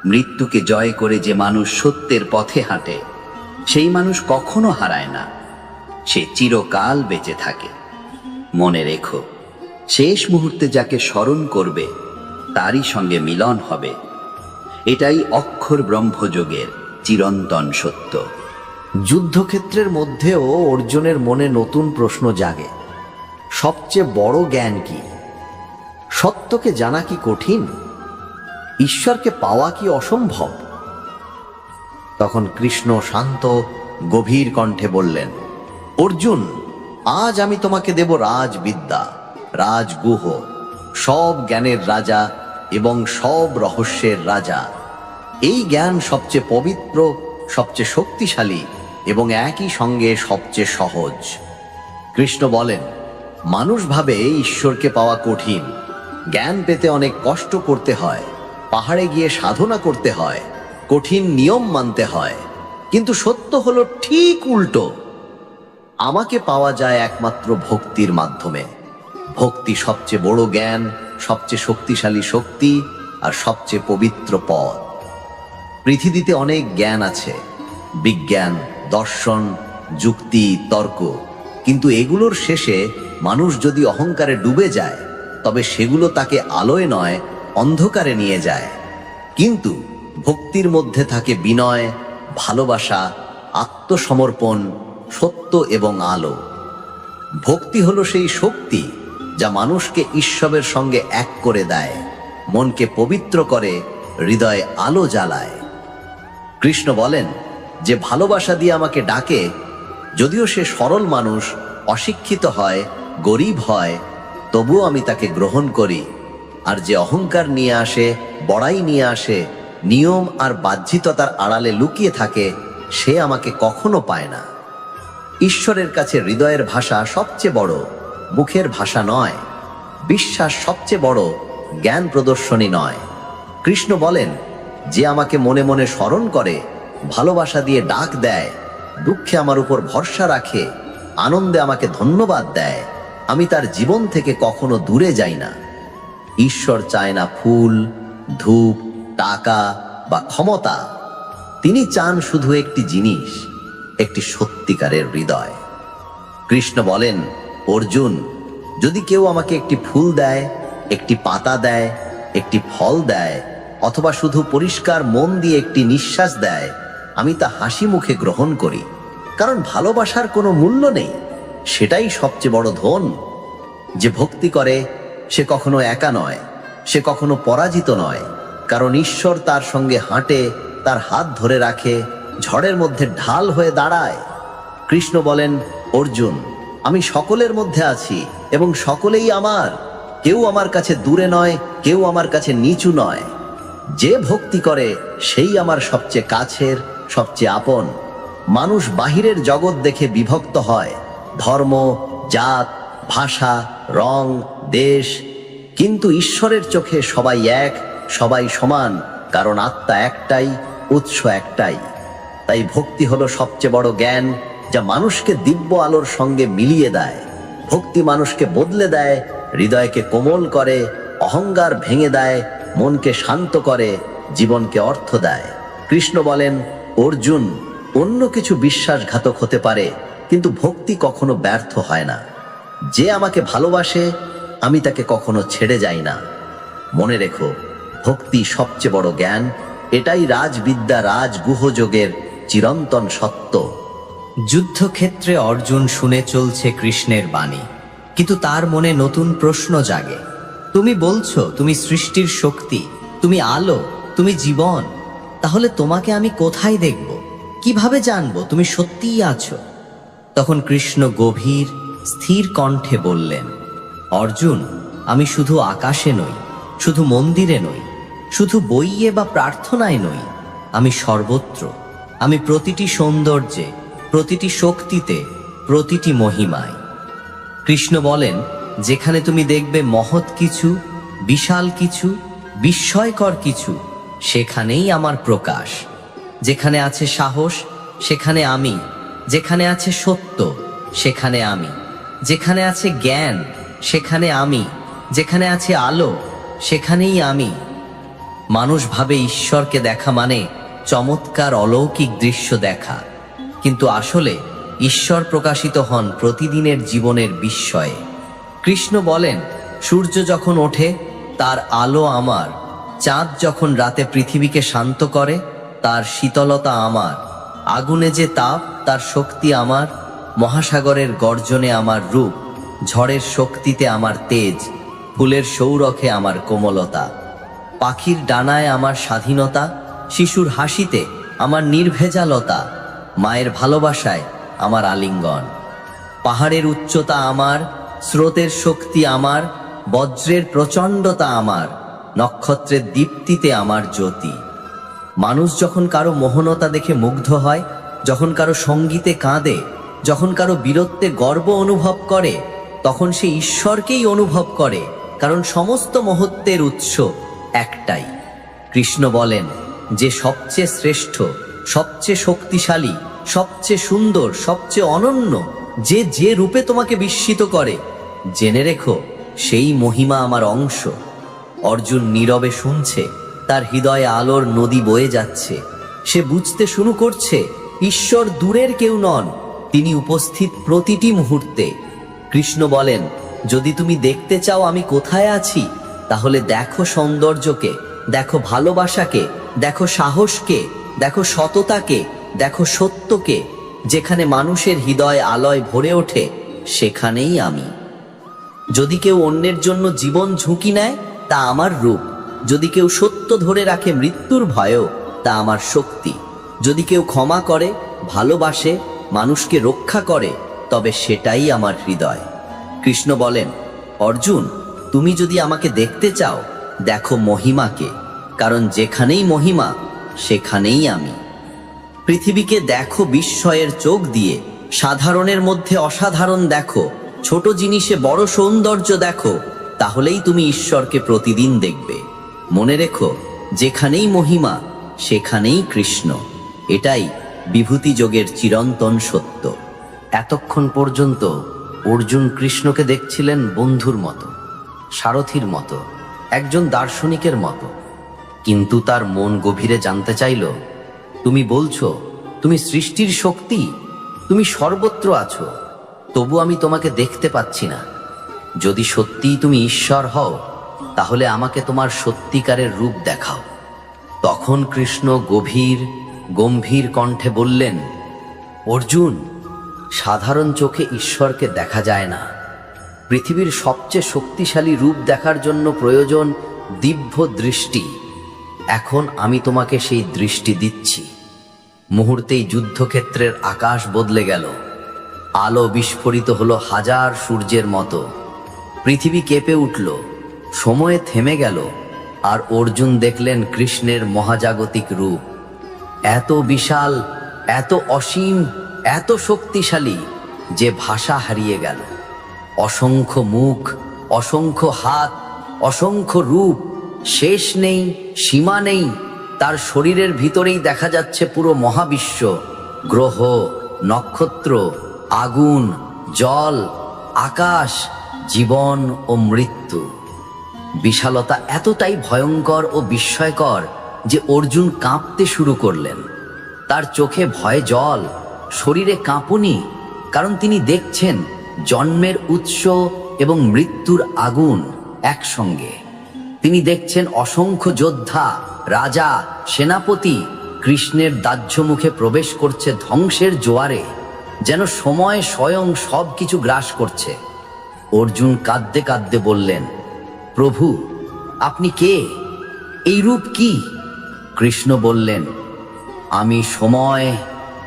মৃত্যুকে জয় করে যে মানুষ সত্যের পথে হাঁটে, সেই মানুষ কখনো হারায় না, সে চিরকাল বেঁচে থাকে। মনে রেখো, শেষ মুহূর্তে যাকে স্মরণ করবে, তারই সঙ্গে মিলন হবে। এটাই অক্ষর ব্রহ্মযোগের চিরন্তন সত্য। যুদ্ধক্ষেত্রের মধ্যেও অর্জুনের মনে নতুন প্রশ্ন জাগে, সবচেয়ে বড় জ্ঞান কি? সত্যকে জানা কি কঠিন? ঈশ্বরকে পাওয়া কি অসম্ভব? তখন কৃষ্ণ শান্ত গভীর কণ্ঠে বললেন, অর্জুন, আজ আমি তোমাকে দেব রাজবিদ্যা, রাজগুহ, সব জ্ঞানের রাজা এবং সব রহস্যের রাজা। এই জ্ঞান সবচেয়ে পবিত্র, সবচেয়ে শক্তিশালী এবং একই সঙ্গে সবচেয়ে সহজ। কৃষ্ণ বলেন, মানুষ ভাবে ঈশ্বরকে পাওয়া কঠিন, জ্ঞান পেতে অনেক কষ্ট করতে হয়, পাহাড়ে গিয়ে সাধনা করতে হয়, কঠিন নিয়ম মানতে হয়। কিন্তু সত্য হলো ঠিক উল্টো। আমাকে পাওয়া যায় একমাত্র ভক্তির মাধ্যমে। ভক্তি সবচেয়ে বড় জ্ঞান, সবচেয়ে শক্তিশালী শক্তি আর সবচেয়ে পবিত্র পথ। পৃথিবীতে অনেক জ্ঞান আছে, বিজ্ঞান, দর্শন, যুক্তি, তর্ক, কিন্তু এগুলোর শেষে মানুষ যদি অহংকারে ডুবে যায়, তবে সেগুলো তাকে আলোয় নয় অন্ধকারে নিয়ে যায়। কিন্তু ভক্তির মধ্যে থাকে বিনয়, ভালোবাসা, আত্মসমর্পণ, সত্য এবং আলো। ভক্তি হলো সেই শক্তি যা মানুষকে ঈশ্বরের সঙ্গে এক করে দেয়, মনকে পবিত্র করে, হৃদয়ে আলো জ্বালায়। কৃষ্ণ বলেন, যে ভালোবাসা দিয়ে আমাকে ডাকে, যদিও সে সরল মানুষ, অশিক্ষিত হয়, গরিব হয়, তবুও আমি তাকে গ্রহণ করি। আর যে অহংকার নিয়ে আসে, বড়াই নিয়ে আসে, নিয়ম আর বাহ্যিকতার আড়ালে লুকিয়ে থাকে, সে আমাকে কখনো পায় না। ঈশ্বরের কাছে হৃদয়ের ভাষা সবচেয়ে বড়, মুখের ভাষা নয়। বিশ্বাস সবচেয়ে বড়, জ্ঞান প্রদর্শনী নয়। কৃষ্ণ বলেন, যে আমাকে মনে মনে স্মরণ করে, ভালোবাসা দিয়ে ডাক দেয়, দুঃখে আমার উপর ভরসা রাখে, আনন্দে আমাকে ধন্যবাদ দেয়, আমি তার জীবন থেকে কখনো দূরে যাই না। ঈশ্বর চায় না ফুল, ধূপ, টাকা বা ক্ষমতা। তিনি চান শুধু একটি জিনিস, একটি সত্যিকারের হৃদয়। কৃষ্ণ বলেন, অর্জুন, যদি কেউ আমাকে একটি ফুল দেয়, একটি পাতা দেয়, একটি ফল দেয়, অথবা শুধু পরিষ্কার মন দিয়ে একটি নিঃশ্বাস দেয়, আমি তা হাসি মুখে গ্রহণ করি। কারণ ভালোবাসার কোনো মূল্য নেই, সেটাই সবচেয়ে বড় ধন। যে ভক্তি করে সে কখনো একা নয়, সে কখনো পরাজিত নয়। কারণ ঈশ্বর তার সঙ্গে হাঁটে, তার হাত ধরে রাখে, ঝড়ের মধ্যে ঢাল হয়ে দাঁড়ায়। কৃষ্ণ বলেন, অর্জুন, আমি সকলের মধ্যে আছি এবং সকলেই আমার। কেউ আমার কাছে দূরে নয়, কেউ আমার কাছে নিচু নয়। যে ভক্তি করে সেই আমার সবচেয়ে কাছের, সবচেয়ে আপন। মানুষ বাহিরের জগৎ দেখে বিভক্ত হয়, ধর্ম, জাত, ভাষা, রং, দেশ। কিন্তু ঈশ্বরের চোখে সবাই এক, সবাই সমান, কারণ আত্মা একটাই, উৎস একটাই। তাই ভক্তি হলো সবচেয়ে বড় জ্ঞান, যা মানুষকে দিব্য আলোর সঙ্গে মিলিয়ে দেয়। ভক্তি মানুষকে বদলে দেয়, হৃদয়কে কোমল করে, অহংকার ভেঙে দেয়, মনকে শান্ত করে, জীবনকে অর্থ দেয়। কৃষ্ণ বলেন, অর্জুন, অন্য কিছু বিশ্বাসঘাতক হতে পারে, কিন্তু ভক্তি কখনো ব্যর্থ হয় না। যে আমাকে ভালোবাসে, আমি তাকে কখনো ছেড়ে যাই না। মনে রেখো, ভক্তি সবচেয়ে বড় জ্ঞান। এটাই রাজবিদ্যা, রাজগুহযোগের চিরন্তন সত্য। যুদ্ধক্ষেত্রে অর্জুন শুনে চলছে কৃষ্ণের বাণী, কিন্তু তার মনে নতুন প্রশ্ন জাগে। তুমি বলছো তুমি সৃষ্টির শক্তি, তুমি আলো, তুমি জীবন। তাহলে তোমাকে আমি কোথায় দেখব? কিভাবে জানবো তুমি সত্যিই আছো? তখন কৃষ্ণ গভীর স্থির কণ্ঠে বললেন, অর্জুন, আমি শুধু আকাশে নই, শুধু মন্দিরে নই, শুধু বইয়ে বা প্রার্থনায় নই, আমি সর্বত্র। আমি প্রতিটি সৌন্দর্যে, প্রতিটি শক্তিতে, প্রতিটি মহিমায়। কৃষ্ণ বলেন, যেখানে তুমি দেখবে মহৎ কিছু, বিশাল কিছু, বিস্ময়কর কিছু, সেখানেই আমার প্রকাশ। যেখানে আছে সাহস, সেখানে আমি। যেখানে আছে সত্য, সেখানে আমি। যেখানে আছে জ্ঞান, সেখানে আমি। যেখানে আছে আলো, সেখানেই আমি। মানুষ ভাবে ঈশ্বরকে দেখা মানে চমৎকার অলৌকিক দৃশ্য দেখা, কিন্তু আসলে ঈশ্বর প্রকাশিত হন প্রতিদিনের জীবনের বিস্ময়ে। কৃষ্ণ বলেন, সূর্য যখন ওঠে তার আলো আমার, চাঁদ যখন রাতে পৃথিবীকে শান্ত করে তার শীতলতা আমার, আগুনে যে তাপ তার শক্তি আমার, মহাসাগরের গর্জনে আমার রূপ, ঝড়ের শক্তিতে আমার তেজ, ফুলের সৌরখে আমার কোমলতা, পাখির ডানায় আমার স্বাধীনতা, শিশুর হাসিতে আমার নির্ভেজালতা, মায়ের ভালোবাসায় আমার আলিঙ্গন। পাহাড়ের উচ্চতা আমার, স্রোতের শক্তি আমার, বজ্রের প্রচণ্ডতা আমার, নক্ষত্রের দীপ্তিতে আমার জ্যোতি। মানুষ যখন কারো মোহনতা দেখে মুগ্ধ হয়, যখন কারো সঙ্গীতে কাঁদে, যখন কারো বীরত্বে গর্ব অনুভব করে, তখন সে ঈশ্বরকেই অনুভব করে, কারণ সমস্ত মহত্বের উৎস একটাই। কৃষ্ণ বলেন, যে সবচেয়ে শ্রেষ্ঠ, সবচেয়ে শক্তিশালী, সবচেয়ে সুন্দর, সবচেয়ে অনন্য, যে যে রূপে তোমাকে বিস্মিত করে, জেনে রেখো সেই মহিমা আমার অংশ। অর্জুন নীরবে শুনছে, তার হৃদয়ে আলোর নদী বয়ে যাচ্ছে। সে বুঝতে শুরু করছে, ঈশ্বর দূরের কেউ নন, তিনি উপস্থিত প্রতিটি মুহূর্তে। কৃষ্ণ বলেন, যদি তুমি দেখতে চাও আমি কোথায় আছি, তাহলে দেখো সৌন্দর্যকে, দেখো ভালোবাসাকে, দেখো সাহসকে, দেখো সততাকে, দেখো সত্যকে। যেখানে মানুষের হৃদয় আলোয় ভরে ওঠে, সেখানেই আমি। যদি কেউ অন্যের জন্য জীবন ঝুঁকি নেয়, তা আমার রূপ। যদি কেউ সত্য ধরে রাখে মৃত্যুর ভয়ও, তা আমার শক্তি। যদি কেউ ক্ষমা করে, ভালোবাসে, মানুষকে রক্ষা করে, তবে সেটাই আমার হৃদয়। কৃষ্ণ বলেন, অর্জুন, তুমি যদি আমাকে দেখতে চাও, দেখো মহিমাকে, কারণ যেখানেই মহিমা সেখানেই আমি। পৃথিবীকে দেখো বিস্ময়ের চোখ দিয়ে, সাধারণের মধ্যে অসাধারণ দেখো, ছোট জিনিসে বড় সৌন্দর্য দেখো, তাহলেই তুমি ঈশ্বরকে প্রতিদিন দেখবে। মনে রেখো, যেখানেই মহিমা সেখানেই কৃষ্ণ। এটাই বিভূতি যোগের চিরন্তন সত্য। এতক্ষণ পর্যন্ত অর্জুন কৃষ্ণকে দেখছিলেন বন্ধুর মতো, সারথীর মতো, একজন দার্শনিকের মতো। কিন্তু তার মন গভীরে জানতে চাইল, তুমি বলছো তুমি সৃষ্টির শক্তি, তুমি সর্বত্র আছো, তবু আমি তোমাকে দেখতে পাচ্ছি না। যদি সত্যিই তুমি ঈশ্বর হও, তাহলে আমাকে তোমার সত্যিকারের রূপ দেখাও। তখন কৃষ্ণ গম্ভীর কণ্ঠে বললেন, অর্জুন, সাধারণ চোখে ঈশ্বরকে দেখা যায় না। পৃথিবীর সবচেয়ে শক্তিশালী রূপ দেখার জন্য প্রয়োজন দিব্য দৃষ্টি। এখন আমি তোমাকে সেই দৃষ্টি দিচ্ছি। মুহূর্তেই যুদ্ধক্ষেত্রের আকাশ বদলে গেল। আলো বিস্ফোরিত হলো হাজার সূর্যের মতো। পৃথিবী কেঁপে উঠল, সময় থেমে গেল, আর অর্জুন দেখলেন কৃষ্ণের মহাজাগতিক রূপ। এত বিশাল, এত অসীম, এত শক্তিশালী যে ভাষা হারিয়ে গেল। অসংখ্য মুখ, অসংখ্য হাত, অসংখ্য রূপ, শেষ নেই, সীমা নেই। তার শরীরের ভিতরেই দেখা যাচ্ছে পুরো মহাবিশ্ব, গ্রহ, নক্ষত্র, আগুন, জল, আকাশ, জীবন ও মৃত্যু। বিশালতা এতটাই ভয়ঙ্কর ও বিস্ময়কর যে অর্জুন কাঁপতে শুরু করলেন। তার চোখে ভয়ে জল, শরীরে কাঁপুনি, কারণ তিনি দেখছেন জন্মের উৎস এবং মৃত্যুর আগুন একসঙ্গে। তিনি দেখছেন অসংখ্য যোদ্ধা, রাজা, সেনাপতি কৃষ্ণের দাহ্য মুখে প্রবেশ করছে ধ্বংসের জোয়ারে, যেন সময় স্বয়ং সবকিছু গ্রাস করছে। অর্জুন কাঁদতে কাঁদতে বললেন, প্রভু, আপনি কে? এই রূপ কি? কৃষ্ণ বললেন, আমি সময়,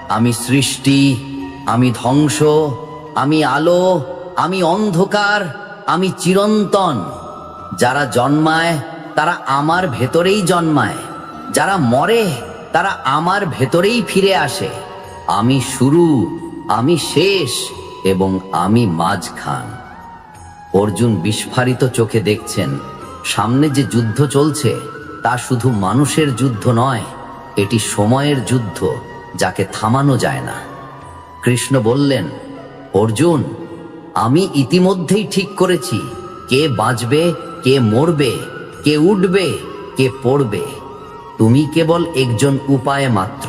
আমি সৃষ্টি, আমি ধ্বংস, আমি আলো, আমি অন্ধকার, আমি চিরন্তন। যারা জন্মায় তারা আমার ভেতরেই জন্মায়, যারা মরে তারা আমার ভেতরেই ফিরে আসে। আমি শুরু, আমি শেষ এবং আমি মাঝখান। অর্জুন বিস্ফারিত চোখে দেখছেন সামনে যে যুদ্ধ চলছে তা শুধু মানুষের যুদ্ধ নয়, এটি সময়ের যুদ্ধ, যাকে থামানো যায় না। কৃষ্ণ বললেন, অর্জুন, আমি ইতিমধ্যেই ঠিক করেছি কে বাঁচবে, কে মরবে, কে উঠবে, কে পড়বে। তুমি কেবল একজন উপায় মাত্র।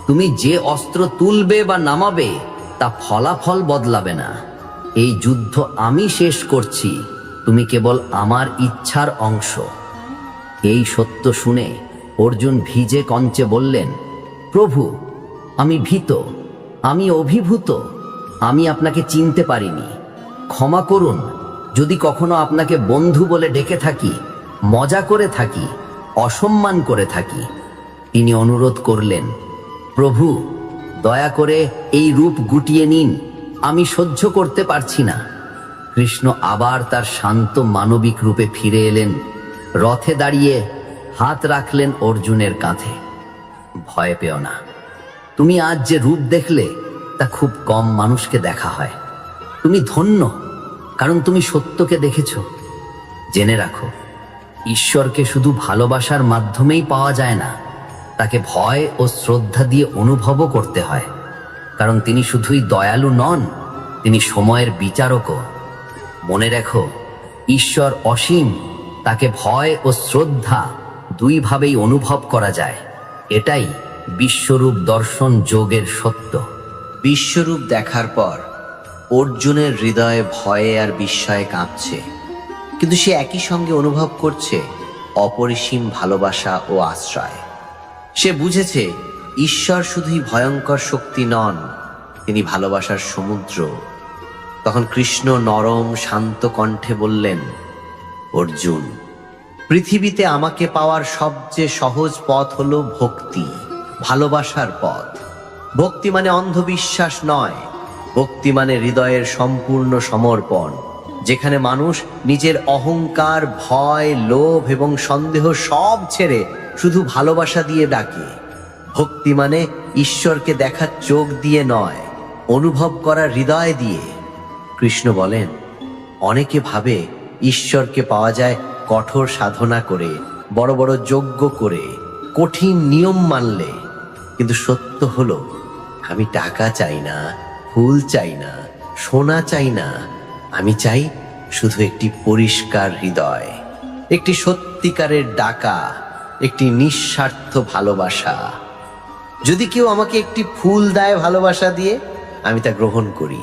তুমি যে অস্ত্র তুলবে বা নামাবে তা ফলাফল বদলাবে না। এই যুদ্ধ আমি শেষ করছি, তুমি কেবল আমার ইচ্ছার অংশ। এই সত্য শুনে অর্জুন ভিজে কঞ্চে বললেন, প্রভু, আমি ভীত, আমি অভিভূত, আমি আপনাকে চিনতে পারিনি। ক্ষমা করুন যদি কখনো আপনাকে বন্ধু বলে ডেকে থাকি, মজা করে থাকি, অসম্মান করে থাকি। তিনি অনুরোধ করলেন, প্রভু, দয়া করে এই রূপ গুটিয়ে নিন, আমি সহ্য করতে পারছি না। কৃষ্ণ আবার তার শান্ত মানবিক রূপে ফিরে এলেন। রথে দাঁড়িয়ে হাত রাখলেন অর্জুনের কাঁধে। ভয় পেও না, তুমি আজ যে রূপ দেখলে তা খুব কম মানুষকে দেখা হয়। তুমি ধন্য, কারণ তুমি সত্যকে দেখেছ। জেনে রাখো, ঈশ্বরকে শুধু ভালোবাসার মাধ্যমেই পাওয়া যায় না, তাকে ভয় ও শ্রদ্ধা দিয়ে অনুভবও করতে হয়। কারণ তিনি শুধুই দয়ালু নন, তিনি সময়ের বিচারকও। মনে রেখো, ঈশ্বর অসীম, তাকে ভয় ও শ্রদ্ধা দুইভাবেই অনুভব করা যায়। এটাই বিশ্বরূপ দর্শন যোগের সত্য। বিশ্বরূপ দেখার পর অর্জুনের হৃদয়ে ভয়ে আর বিস্ময়ে কাঁপছে, কিন্তু সে একই সঙ্গে অনুভব করছে অপরিসীম ভালোবাসা ও আশ্রয়। সে বুঝেছে ঈশ্বর শুধুই ভয়ঙ্কর শক্তি নন, তিনি ভালোবাসার সমুদ্র। তখন কৃষ্ণ নরম শান্ত কণ্ঠে বললেন, অর্জুন, পৃথিবীতে আমাকে পাওয়ার সবচেয়ে সহজ পথ হলো ভক্তি, ভালোবাসার পথ। ভক্তি মানে অন্ধবিশ্বাস নয়, ভক্তি মানে হৃদয়ের সম্পূর্ণ সমর্পণ, যেখানে মানুষ নিজের অহংকার, ভয়, লোভ এবং সন্দেহ সব ছেড়ে শুধু ভালোবাসা দিয়ে ডাকে। ভক্তি মানে ঈশ্বরকে দেখার চোখ দিয়ে নয়, অনুভব করার হৃদয় দিয়ে। কৃষ্ণ বলেন, অনেকে ভাবে ঈশ্বরকে পাওয়া যায় কঠোর সাধনা করে, বড় বড় যজ্ঞ করে, কঠিন নিয়ম মানলে। কিন্তু সত্য হলো, আমি টাকা চাই না, ফুল চাই না, সোনা চাই না। আমি চাই শুধু একটি পরিষ্কার হৃদয়, একটি সত্যিকারের ডাকা, একটি নিঃস্বার্থ ভালোবাসা। যদি কেউ আমাকে একটি ফুল দেয় ভালোবাসা দিয়ে, আমি তা গ্রহণ করি।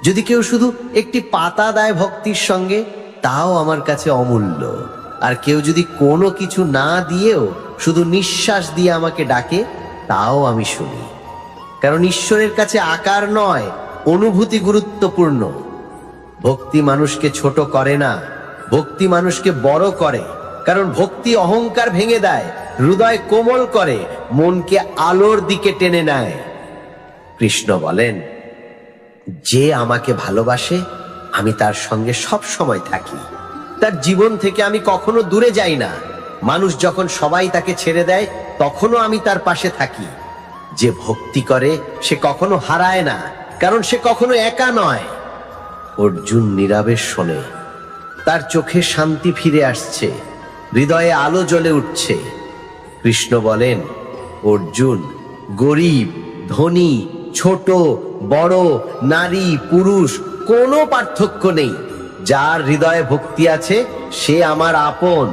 যদি কেউ শুধু একটি পাতা দেয় ভক্তির সঙ্গে, তাও আমার কাছে অমূল্য। আর কেউ যদি কোনো কিছু না দিয়েও শুধু নিঃশ্বাস দিয়ে আমাকে ডাকে, তাও আমি শুনি। কারণ ঈশ্বরের কাছে আকার নয়, অনুভূতি গুরুত্বপূর্ণ। ভক্তি মানুষকে ছোট করে না, ভক্তি মানুষকে বড় করে। কারণ ভক্তি অহংকার ভেঙে দেয়, হৃদয় কোমল করে, মনকে আলোর দিকে টেনে নেয়। কৃষ্ণ বলেন, যে আমাকে ভালোবাসে, আমি তার সঙ্গে সব সময় থাকি। তার জীবন থেকে আমি কখনো দূরে যাই না। মানুষ যখন সবাই তাকে ছেড়ে দেয়, তখনও আমি তার পাশে থাকি। যে ভক্তি করে সে কখনো হারায় না, কারণ সে কখনো একা নয়। অর্জুন নীরবে শোনে, তার চোখে শান্তি ফিরে আসছে, হৃদয়ে আলো জ্বলে উঠছে। কৃষ্ণ বলেন, অর্জুন, গরিব, ধনী, ছোট, বড়, নারী, পুরুষ, কোনো পার্থক্য নেই। যার হৃদয়ে ভক্তি আছে, সে আমার আপন।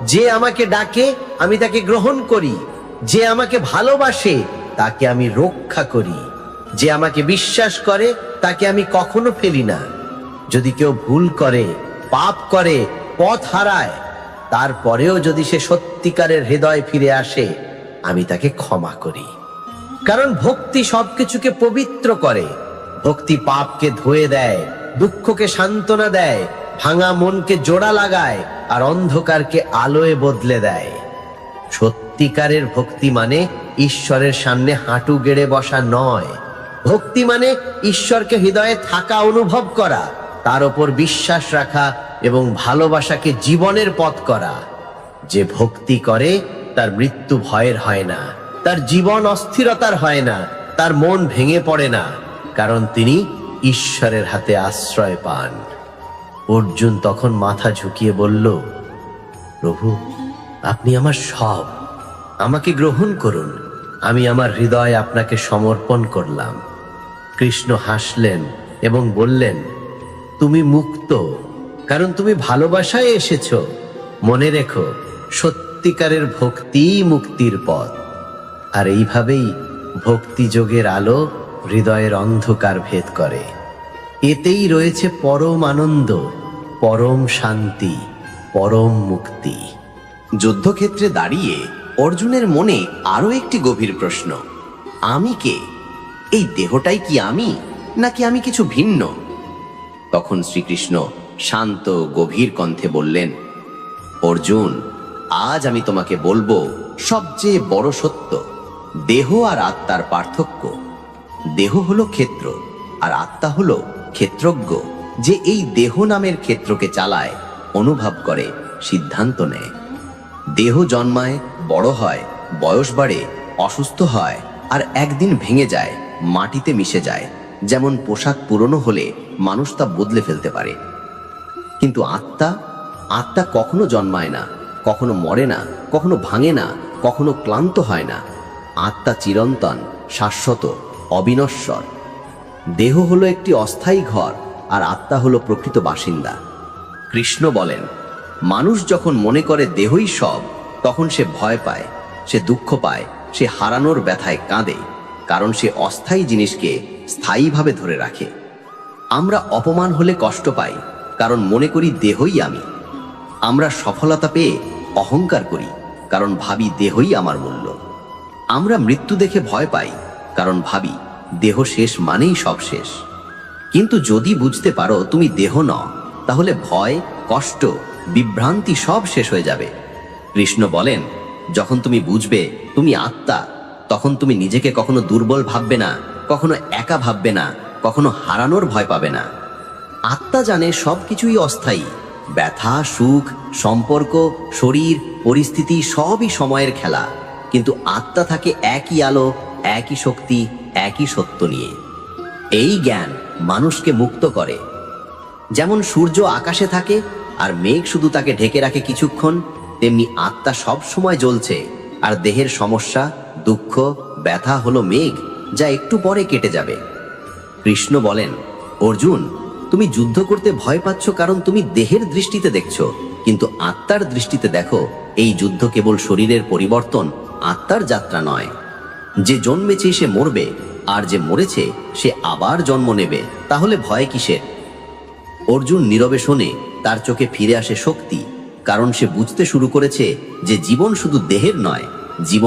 যে আমাকে ডাকে, আমি তাকে গ্রহণ করি। যে আমাকে ভালোবাসে, তাকে আমি রক্ষা করি। যে আমাকে বিশ্বাস করে, তাকে আমি কখনো ফেলি না। যদি কেউ ভুল করে, পাপ করে, পথ হারায়, তারপরেও যদি সে সত্যিকারের হৃদয় ফিরে আসে, আমি তাকে ক্ষমা করি। কারণ ভক্তি সবকিছুকে পবিত্র করে। ভক্তি পাপকে ধুয়ে দেয়, দুঃখকে সান্ত্বনা দেয়, ভাঙা মনকে জোড়া লাগায়, আর অন্ধকারকে আলোয় বদলে দেয়। সত্যিকারের ভক্তি মানে ঈশ্বরের সামনে হাঁটু গেড়ে বসা নয়। ভক্তি মানে ঈশ্বরকে হৃদয়ে থাকা অনুভব করা, তার ওপর বিশ্বাস রাখা এবং ভালোবাসাকে জীবনের পথ করা। যে ভক্তি করে, তার মৃত্যু ভয়ের হয় না, তার জীবন অস্থিরতার হয় না, তার মন ভেঙে পড়ে না, কারণ তিনি ঈশ্বরের হাতে আশ্রয় পান। অর্জুন তখন মাথা ঝুঁকিয়ে বলল, প্রভু, আপনি আমার সব, আমাকে গ্রহণ করুন। আমি আমার হৃদয় আপনাকে সমর্পণ করলাম। কৃষ্ণ হাসলেন এবং বললেন, তুমি মুক্ত, কারণ তুমি ভালোবাসায় এসেছো। মনে রেখো, সত্যিকারের ভক্তিই মুক্তির পথ। আর এইভাবেই ভক্তিযোগের আলো হৃদয়ের অন্ধকার ভেদ করে। এতেই রয়েছে পরম আনন্দ, পরম শান্তি, পরম মুক্তি। যুদ্ধক্ষেত্রে দাঁড়িয়ে অর্জুনের মনে আরো একটি গভীর প্রশ্ন, আমি কে? এই দেহটাই কি আমি, নাকি আমি কিছু ভিন্ন? তখন শ্রীকৃষ্ণ শান্ত গভীর কণ্ঠে বললেন, অর্জুন, আজ আমি তোমাকে বলবো সবচেয়ে বড় সত্য। দেহ আর আত্মার পার্থক্য। দেহ হলো ক্ষেত্র, আর আত্মা হলো ক্ষেত্রজ্ঞ, যে এই দেহ নামের ক্ষেত্রকে চালায়, অনুভব করে, সিদ্ধান্ত নেয়। দেহ জন্মায়, বড় হয়, বয়স বাড়ে, অসুস্থ হয়, আর একদিন ভেঙে যায়, মাটিতে মিশে যায়। যেমন পোশাক পুরনো হলে মানুষ তা বদলে ফেলতে পারে। কিন্তু আত্মা কখনো জন্মায় না, কখনো মরে না, কখনো ভাঙে না, কখনো ক্লান্ত হয় না। আত্মা চিরন্তন, শাশ্বত, অবিনশ্বর। দেহ হলো একটি অস্থায়ী ঘর, আর আত্মা হলো প্রকৃত বাসিন্দা। কৃষ্ণ বলেন, মানুষ যখন মনে করে দেহই সব, তখন সে ভয় পায়, সে দুঃখ পায়, সে হারানোর ব্যথায় কাঁদে, কারণ সে অস্থায়ী জিনিসকে স্থায়ীভাবে ধরে রাখে। আমরা অপমান হলে কষ্ট পাই, কারণ মনে করি দেহই আমি। আমরা সফলতা পেয়ে অহংকার করি, কারণ ভাবি দেহই আমার মূল্য। আমরা মৃত্যু দেখে ভয় পাই, কারণ ভাবি দেহ শেষ মানেই সব শেষ। কিন্তু যদি বুঝতে পারো তুমি দেহ নও, তাহলে ভয়, কষ্ট, বিভ্রান্তি সব শেষ হয়ে যাবে। কৃষ্ণ বলেন, যখন তুমি বুঝবে তুমি আত্মা, তখন তুমি নিজেকে কখনো দুর্বল ভাববে না, কখনো একা ভাববে না, কখনো হারানোর ভয় পাবে না। আত্মা জানে সবকিছুই অস্থায়ী। ব্যথা, সুখ, সম্পর্ক, শরীর, পরিস্থিতি সবই সময়ের খেলা। কিন্তু আত্মা থাকে একই আলো, একই শক্তি, একই সত্য নিয়ে। এই জ্ঞান মানুষকে মুক্ত করে। যেমন সূর্য আকাশে থাকে আর মেঘ শুধু তাকে ঢেকে রাখে কিছুক্ষণ, তেমনি আত্মা সব সময় জ্বলছে। আর দেহের সমস্যা, দুঃখ, ব্যথা হলো মেঘ, যা একটু পরে কেটে যাবে। কৃষ্ণ বলেন, অর্জুন, তুমি যুদ্ধ করতে ভয় পাচ্ছ কারণ তুমি দেহের দৃষ্টিতে দেখছো, কিন্তু আত্মার দৃষ্টিতে দেখো, এই যুদ্ধ কেবল শরীরের পরিবর্তন, আত্মার যাত্রা নয়। যে জন্মেছে সে মরবে, আর যে মরেছে সে আবার জন্ম নেবে, তাহলে ভয় কিসের? অর্জুন নীরবে শোনে, তার চোখে ফিরে আসে শক্তি, কারণ সে বুঝতে শুরু করেছে যে জীবন শুধু দেহের নয়, জীবন